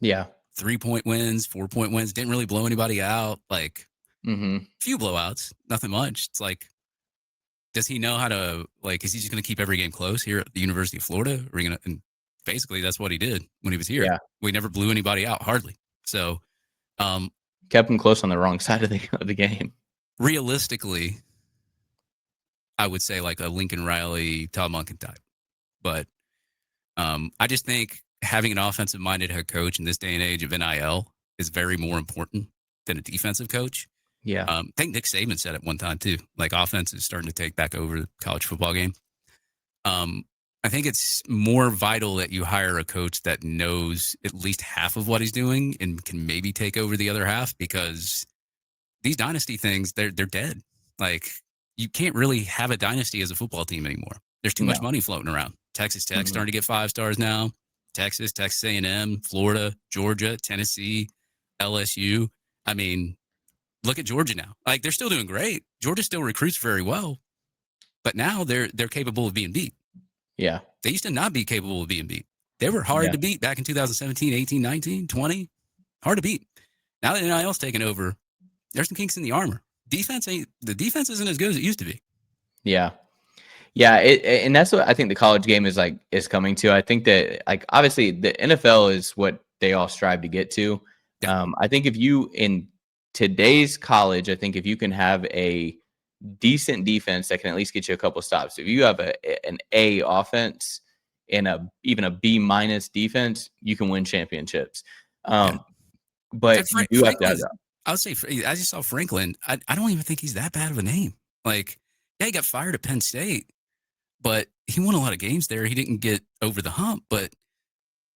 Yeah. 3-point wins, 4-point wins, didn't really blow anybody out. Like, few blowouts, nothing much. It's like, does he know how to, like, is he just going to keep every game close here at the University of Florida? Or and basically, that's what he did when he was here. Yeah. We never blew anybody out, hardly. So, kept him close on the wrong side of the game. Realistically, I would say like a Lincoln Riley, Todd Monken type. But I just think having an offensive-minded head coach in this day and age of NIL is very more important than a defensive coach. Yeah. I think Nick Saban said it one time too. Like, offense is starting to take back over the college football game. I think it's more vital that you hire a coach that knows at least half of what he's doing and can maybe take over the other half, because these dynasty things, they're dead. Like, you can't really have a dynasty as a football team anymore. There's too much No. money floating around. Texas Tech Mhm. starting to get 5 stars now. Texas A&M, Florida, Georgia, Tennessee, LSU. I mean, look at Georgia now. Like, they're still doing great. Georgia still recruits very well, but now they're capable of being beat. Yeah. They used to not be capable of being beat. They were hard Yeah. to beat back in 2017, 18, 19, 20. Hard to beat. Now that NIL's taking over, there's some kinks in the armor. The defense isn't as good as it used to be. Yeah. Yeah, and that's what I think the college game is coming to. I think that, like, obviously the NFL is what they all strive to get to. Yeah. I think if you, in today's college, I think if you can have a decent defense that can at least get you a couple stops. If you have an A offense and even a B minus defense, you can win championships. But you do have to have that. I would say, I just saw Franklin. I don't even think he's that bad of a name. Like, yeah, he got fired at Penn State, but he won a lot of games there. He didn't get over the hump, but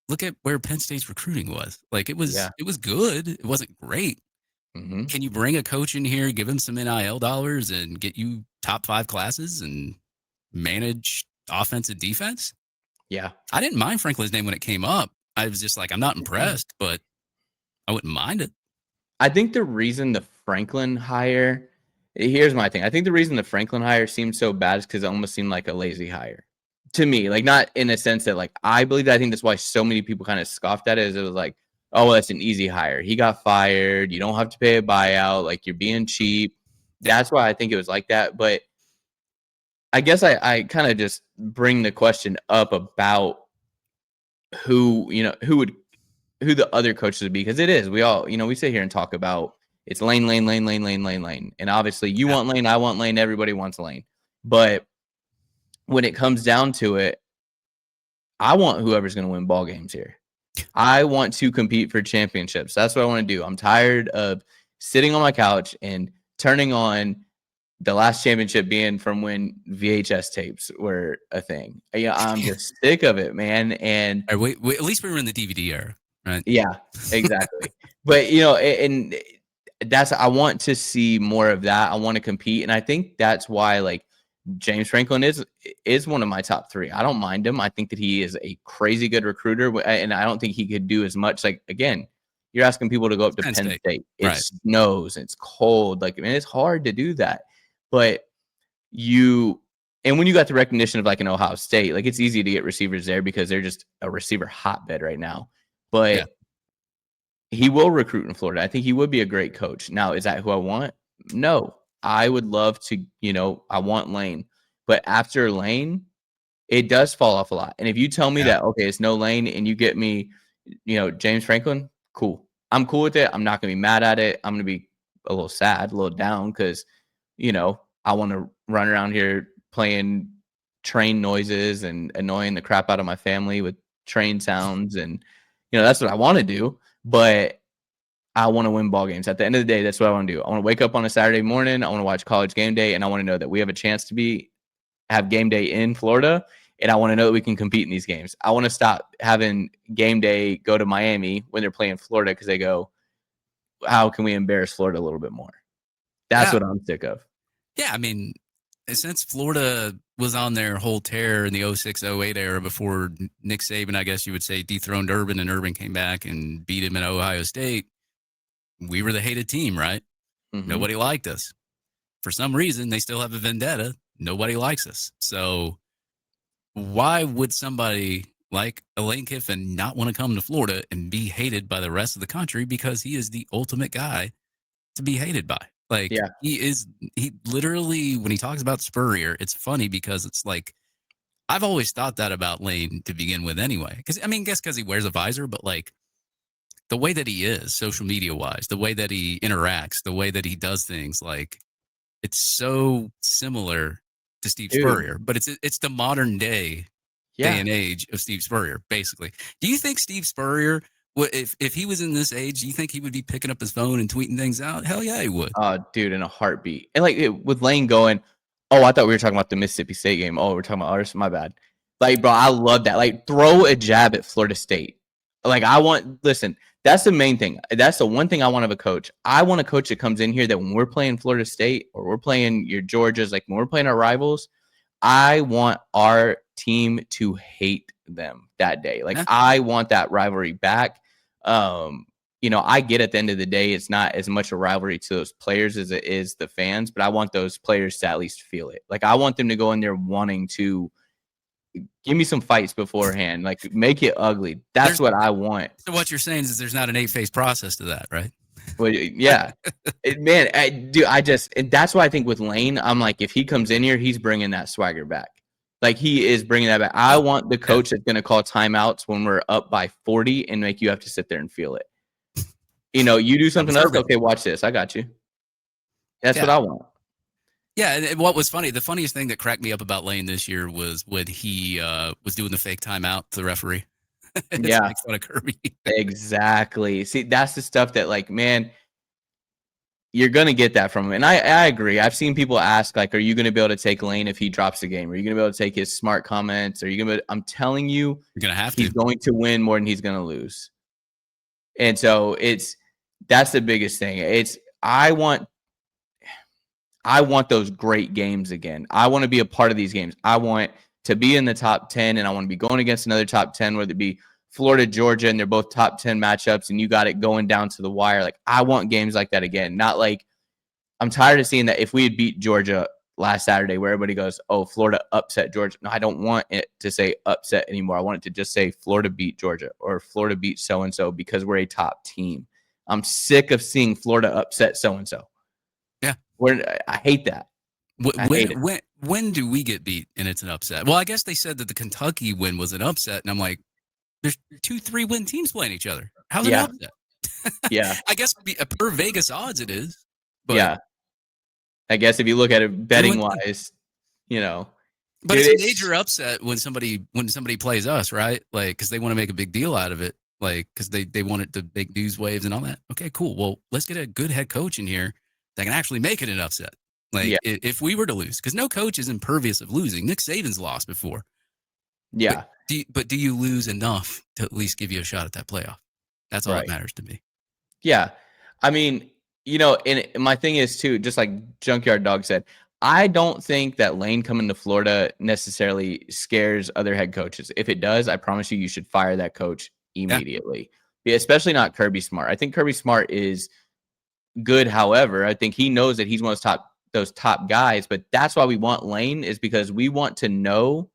look at where Penn State's recruiting was. Like, it was good. It wasn't great. Mm-hmm. Can you bring a coach in here, give him some NIL dollars, and get you top 5 classes and manage offense and defense? Yeah. I didn't mind Franklin's name when it came up. I was just like, I'm not impressed, but I wouldn't mind it. I think the reason the Franklin hire, here's my thing. I think the reason the Franklin hire seemed so bad is because it almost seemed like a lazy hire to me. Like, not in a sense that, like, I believe that. I think that's why so many people kind of scoffed at it. Is it was like, oh, well, that's an easy hire. He got fired. You don't have to pay a buyout. Like, you're being cheap. That's why I think it was like that. But I guess I kind of just bring the question up about who the other coaches would be, because it is. We all, we sit here and talk about it's lane. And obviously you want lane, I want lane, everybody wants lane. But when it comes down to it, I want whoever's going to win ball games here. I want to compete for championships. That's what I want to do. I'm tired of sitting on my couch and turning on the last championship being from when VHS tapes were a thing. Yeah, I'm just sick of it, man. And at least we were in the DVD era, right? Yeah, exactly. But and I want to see more of that. I want to compete, and I think that's why, like, James Franklin is one of my top 3. I don't mind him. I think that he is a crazy good recruiter, and I don't think he could do as much. Like, again, you're asking people to go up to Penn State. It snows, it's cold. Like, man, it's hard to do that. But and when you got the recognition of, like, an Ohio State, like, it's easy to get receivers there because they're just a receiver hotbed right now. But he will recruit in Florida. I think he would be a great coach. Now, is that who I want? No. I would love to, I want Lane. But after Lane, it does fall off a lot. And if you tell me that, okay, it's no Lane, and you get me, James Franklin, cool. I'm cool with it. I'm not going to be mad at it. I'm going to be a little sad, a little down, because, I want to run around here playing train noises and annoying the crap out of my family with train sounds. And, that's what I want to do. But I want to win ball games. At the end of the day, that's what I want to do. I want to wake up on a Saturday morning. I want to watch College Game Day, and I want to know that we have a chance to have game day in Florida, and I want to know that we can compete in these games. I want to stop having game day go to Miami when they're playing Florida because they go, how can we embarrass Florida a little bit more? That's what I'm sick of. Yeah, I mean, since Florida was on their whole tear in the 06-08 era before Nick Saban, I guess you would say, dethroned Urban, and Urban came back and beat him at Ohio State, we were the hated team, right? Mm-hmm. Nobody liked us. For some reason, they still have a vendetta. Nobody likes us. So why would somebody like Lane Kiffin not want to come to Florida and be hated by the rest of the country? Because he is the ultimate guy to be hated by. Like, he literally, when he talks about Spurrier, it's funny because it's like, I've always thought that about Lane to begin with anyway. Because, I mean, guess because he wears a visor, but like, the way that he is social media wise, the way that he interacts, the way that he does things, like, it's so similar to Steve Spurrier, but it's the modern day and age of Steve Spurrier, basically. Do you think Steve Spurrier, if he was in this age, do you think he would be picking up his phone and tweeting things out? Hell yeah, he would. Dude, in a heartbeat. And like with Lane going, oh, I thought we were talking about the Mississippi State game. Oh, we're talking about ours. My bad. Like, bro, I love that. Like, throw a jab at Florida State. Like, listen, that's the main thing. That's the one thing I want of a coach. I want a coach that comes in here that when we're playing Florida State or we're playing your Georgias, like when we're playing our rivals, I want our team to hate them that day. Like, I want that rivalry back. I get at the end of the day, it's not as much a rivalry to those players as it is the fans, but I want those players to at least feel it. Like, I want them to go in there wanting to give me some fights beforehand, like make it ugly. That's what I want. So what you're saying is there's not an 8-phase process to that, right? Well, yeah, and that's why I think with Lane, I'm like, if he comes in here, he's bringing that swagger back. Like, he is bringing that back. I want the coach that's going to call timeouts when we're up by 40 and make you have to sit there and feel it. You do something else. Okay, watch this. I got you. That's what I want. Yeah, and what was funny, the funniest thing that cracked me up about Lane this year was when he was doing the fake timeout to the referee. Yeah. Makes fun of Kirby. Exactly. See, that's the stuff that, like, man, you're going to get that from him. And I agree. I've seen people ask, like, are you going to be able to take Lane if he drops the game? Are you going to be able to take his smart comments? Are you going to I'm telling you, you're going to have he's going to win more than he's going to lose. And so that's the biggest thing. I want those great games again. I want to be a part of these games. I want to be in the top 10, and I want to be going against another top 10, whether it be Florida, Georgia, and they're both top 10 matchups, and you got it going down to the wire. Like, I want games like that again. Not like, I'm tired of seeing that if we had beat Georgia last Saturday where everybody goes, oh, Florida upset Georgia. No, I don't want it to say upset anymore. I want it to just say Florida beat Georgia or Florida beat so-and-so because we're a top team. I'm sick of seeing Florida upset so-and-so. Yeah. I hate that. When do we get beat and it's an upset? Well, I guess they said that the Kentucky win was an upset, and I'm like, there's 2 3-win teams playing each other. How's it an upset? Yeah. I guess per Vegas odds it is. But yeah. I guess if you look at it betting wise, But it's a major upset when somebody plays us, right? Like, because they want to make a big deal out of it, like because they want it to make news waves and all that. Okay, cool. Well, let's get a good head coach in here that can actually make it an upset. Like, if we were to lose, because no coach is impervious of losing. Nick Saban's lost before. Yeah. But do you lose enough to at least give you a shot at that playoff? That's all that matters to me. Yeah. I mean, and my thing is too, just like Junkyard Dog said, I don't think that Lane coming to Florida necessarily scares other head coaches. If it does, I promise you should fire that coach immediately. Yeah, especially not Kirby Smart. I think Kirby Smart is good. However, I think he knows that he's one of those top guys, but that's why we want Lane, is because we want to know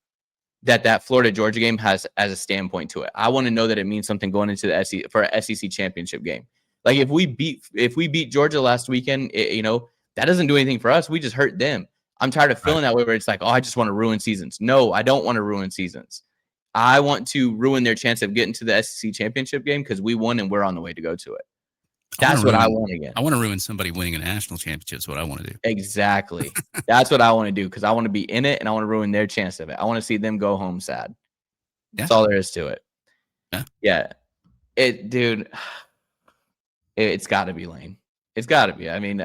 that Florida Georgia game has as a standpoint to it. I want to know that it means something going into the SEC for a SEC championship game. Like, if we beat Georgia last weekend, that doesn't do anything for us. We just hurt them. I'm tired of feeling that way where it's like, oh, I just want to ruin seasons. No, I don't want to ruin seasons. I want to ruin their chance of getting to the SEC championship game because we won and we're on the way to go to it. That's what I want again. I want to ruin somebody winning a national championship is what I want to do. Exactly. That's what I want to do, because I want to be in it and I want to ruin their chance of it. I want to see them go home sad. That's all there is to it. Yeah. Dude, it's got to be Lane. It's got to be. I mean,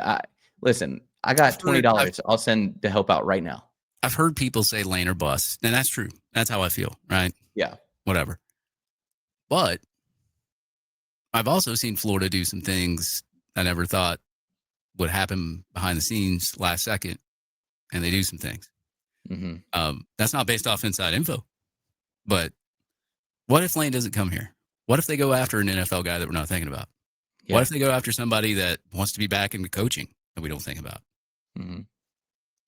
listen, I got $20. I'll send to help out right now. I've heard people say Lane or bust, and that's true. That's how I feel, right? Yeah. Whatever. But I've also seen Florida do some things I never thought would happen behind the scenes last second, and they do some things. Mm-hmm. That's not based off inside info. But what if Lane doesn't come here? What if they go after an NFL guy that we're not thinking about? Yeah. What if they go after somebody that wants to be back into coaching that we don't think about? Mm-hmm.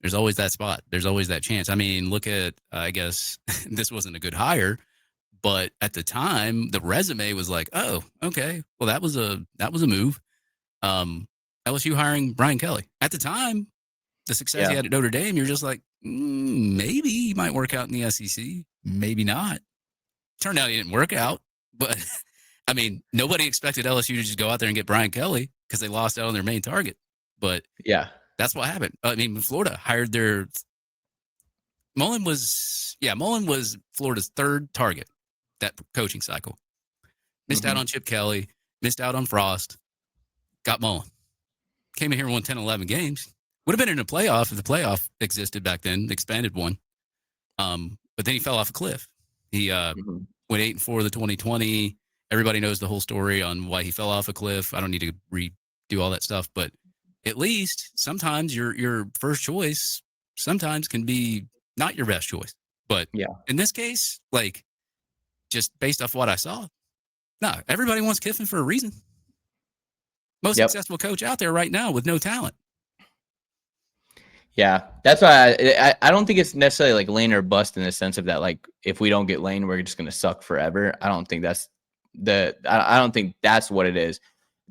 There's always that spot. There's always that chance. I mean, look at, I guess this wasn't a good hire, but at the time, the resume was like, oh, okay, well, that was a move. LSU hiring Brian Kelly. At the time, the success he had at Notre Dame, you're just like, maybe he might work out in the SEC. Maybe not. Turned out he didn't work out, but I mean, nobody expected LSU to just go out there and get Brian Kelly because they lost out on their main target. But yeah, that's what happened. I mean, Florida hired Mullen was Florida's third target that coaching cycle. Missed out on Chip Kelly, missed out on Frost, got Mullen. Came in here and won 10, 11 games. Would have been in a playoff if the playoff existed back then, expanded one. but then he fell off a cliff. He Mhm. went 8-4 the 2020. Everybody knows the whole story on why he fell off a cliff. I don't need to redo all that stuff, but at least sometimes your first choice sometimes can be not your best choice. But Yeah. in this case, like just based off what I saw, no, everybody wants Kiffin for a reason. Most Yep. successful coach out there right now with no talent. Yeah, that's why I don't think it's necessarily like Lane or bust in the sense of that, like, if we don't get Lane, we're just going to suck forever. I don't think that's I don't think that's what it is.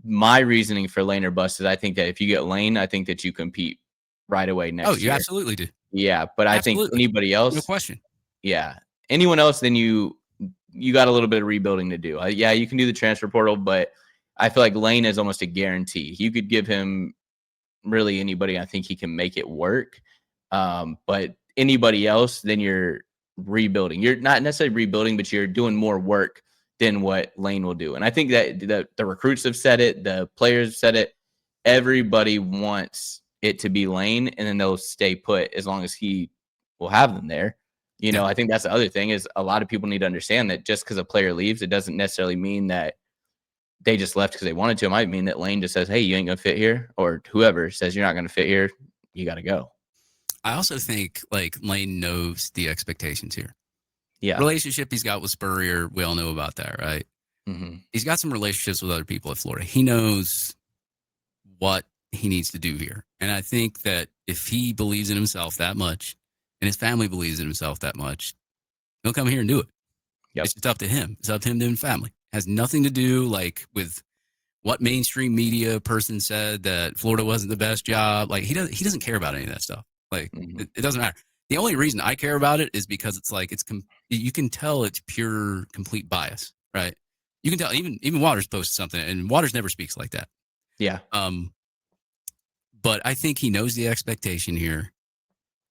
My reasoning for Lane or bust is I think that if you get Lane, I think that you compete right away Oh, next you year. absolutely do. Yeah, but I think Absolutely. anybody No else, question. yeah, anyone else, then you got a little bit of rebuilding to do. Yeah, you can do the transfer portal, but I feel like Lane is almost a guarantee. You could give him really anybody. I think he can make it work. But anybody else, then you're rebuilding. You're not necessarily rebuilding, but you're doing more work than what Lane will do. And I think that the recruits have said it, the players have said it. Everybody wants it to be Lane, and then they'll stay put as long as he will have them there. You know, Yeah. I think that's the other thing is a lot of people need to understand that just because a player leaves, it doesn't necessarily mean that they just left because they wanted to. It might mean that Lane just says, hey, you ain't going to fit here. Or whoever says you're not going to fit here, you got to go. I also think like Lane knows the expectations here. Yeah. Relationship he's got with Spurrier, we all know about that, right? Mm-hmm. He's got some relationships with other people at Florida. He knows what he needs to do here. And I think that if he believes in himself that much and his family believes in himself that much, he'll come here and do it. Yep. It's just up to him. It's up to him and family. It has nothing to do like with what mainstream media person said that Florida wasn't the best job. Like he doesn't care about any of that stuff. Like it doesn't matter. The only reason I care about it is because it's like you can tell it's pure complete bias, right? You can tell even Waters posted something, and Waters never speaks like that. Yeah. But I think he knows the expectation here,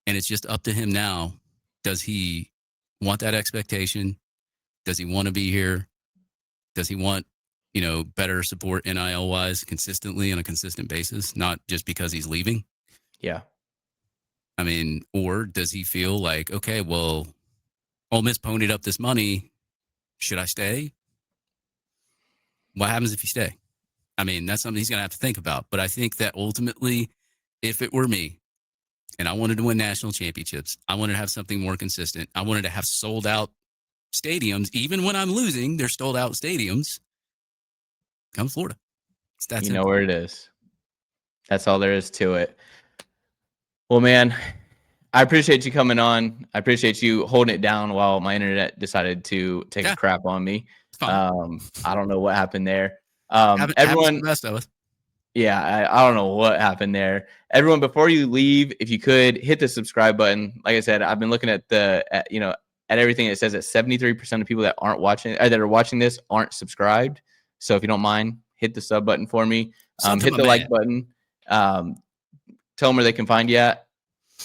and it's just up to him now. Does he want that expectation? Does he want to be here? Does he want, better support NIL wise consistently on a consistent basis, not just because he's leaving? Yeah. I mean, or does he feel like, okay, well, Ole Miss ponied up this money. Should I stay? What happens if you stay? I mean, that's something he's going to have to think about. But I think that ultimately, if it were me and I wanted to win national championships, I wanted to have something more consistent. I wanted to have sold out stadiums. Even when I'm losing, they're sold out stadiums. Come Florida. It's that You know simple. where it is. That's all there is to it. Well, man, I appreciate you coming on. I appreciate you holding it down while my internet decided to take a crap on me. It's fine. I don't know what happened there. Happens to the best of us. Yeah, I don't know what happened there. Everyone, before you leave, if you could hit the subscribe button. Like I said, I've been looking at at everything. It says that 73% of people that aren't watching or that are watching this aren't subscribed. So if you don't mind, hit the sub button for me. Hit the like button. Tell them where they can find you at.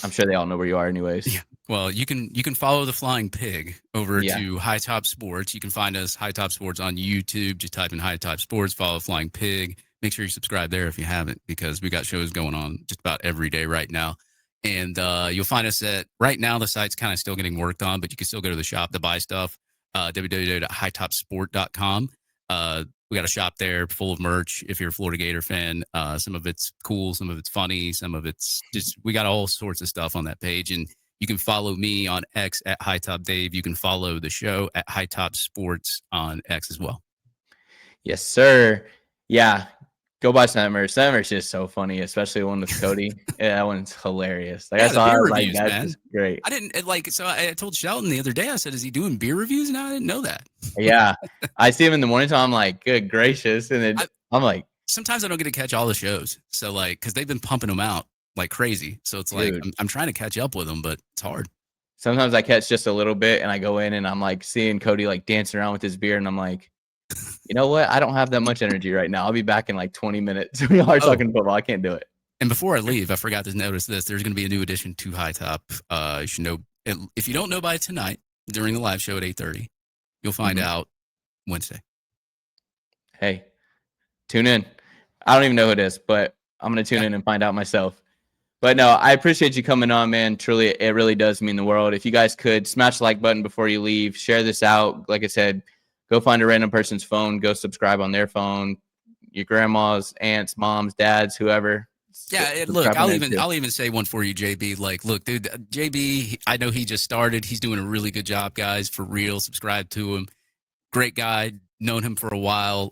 I'm sure they all know where you are anyways. Yeah. Well, you can follow the Flying Pig over to Hightop Sports. You can find us Hightop Sports on YouTube. Just type in Hightop Sports, follow Flying Pig. Make sure you subscribe there if you haven't, because we got shows going on just about every day right now. And you'll find us right now the site's kind of still getting worked on, but you can still go to the shop to buy stuff. www.hightopsport.com. We got a shop there full of merch. If you're a Florida Gator fan, some of it's cool, some of it's funny, some of it's just, we got all sorts of stuff on that page. And you can follow me on X at Hightop Dave. You can follow the show at Hightop Sports on X as well. Yes, sir. Yeah. Go buy some merch. That merch is so funny, especially the one with Cody. Yeah, that one's hilarious. Like, I saw beer it, reviews, that's man. just great. I didn't so I told Shelton the other day, I said, is he doing beer reviews? And I didn't know that. Yeah. I see him in the morning time. I'm like, good gracious. And then I'm like, sometimes I don't get to catch all the shows. So like, cause they've been pumping them out like crazy. So it's like, I'm trying to catch up with them, but it's hard. Sometimes I catch just a little bit and I go in and I'm like seeing Cody like dancing around with his beer. And I'm like, you know what? I don't have that much energy right now. I'll be back in like 20 minutes. We are talking football. I can't do it. And before I leave, I forgot to notice this. There's going to be a new addition to High Top. You should know, if you don't know by tonight during the live show at 8:30, you'll find out Wednesday. Hey, tune in. I don't even know who it is, but I'm going to tune in and find out myself. But no, I appreciate you coming on, man. Truly, it really does mean the world. If you guys could smash the like button before you leave, share this out. Like I said, go find a random person's phone, go subscribe on their phone, your grandma's, aunts, moms, dads, whoever. Yeah, look, I'll even say one for you, JB. Like, look, dude, JB, I know he just started. He's doing a really good job, guys, for real. Subscribe to him. Great guy. Known him for a while.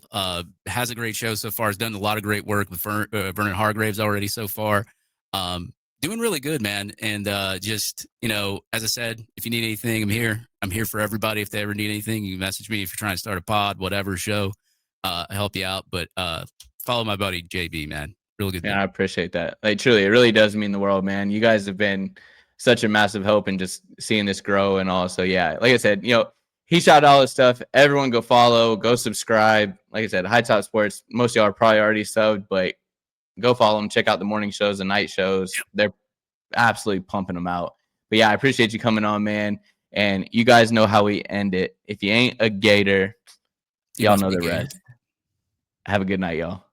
Has a great show so far. Has done a lot of great work with Vernon Hargraves already so far. Doing really good, man. And just, as I said, if you need anything, I'm here. I'm here for everybody. If they ever need anything, you can message me if you're trying to start a pod, whatever show. I'll help you out. But follow my buddy JB, man. Real good. Yeah, I appreciate that. Like, truly, it really does mean the world, man. You guys have been such a massive help in just seeing this grow and all. So yeah, like I said, he shot all this stuff. Everyone go follow, go subscribe. Like I said, Hightop Sports, most of y'all are probably already subbed, but go follow them. Check out the morning shows, the night shows. They're absolutely pumping them out. But yeah, I appreciate you coming on, man. And you guys know how we end it. If you ain't a Gator, y'all know the rest. Have a good night, y'all.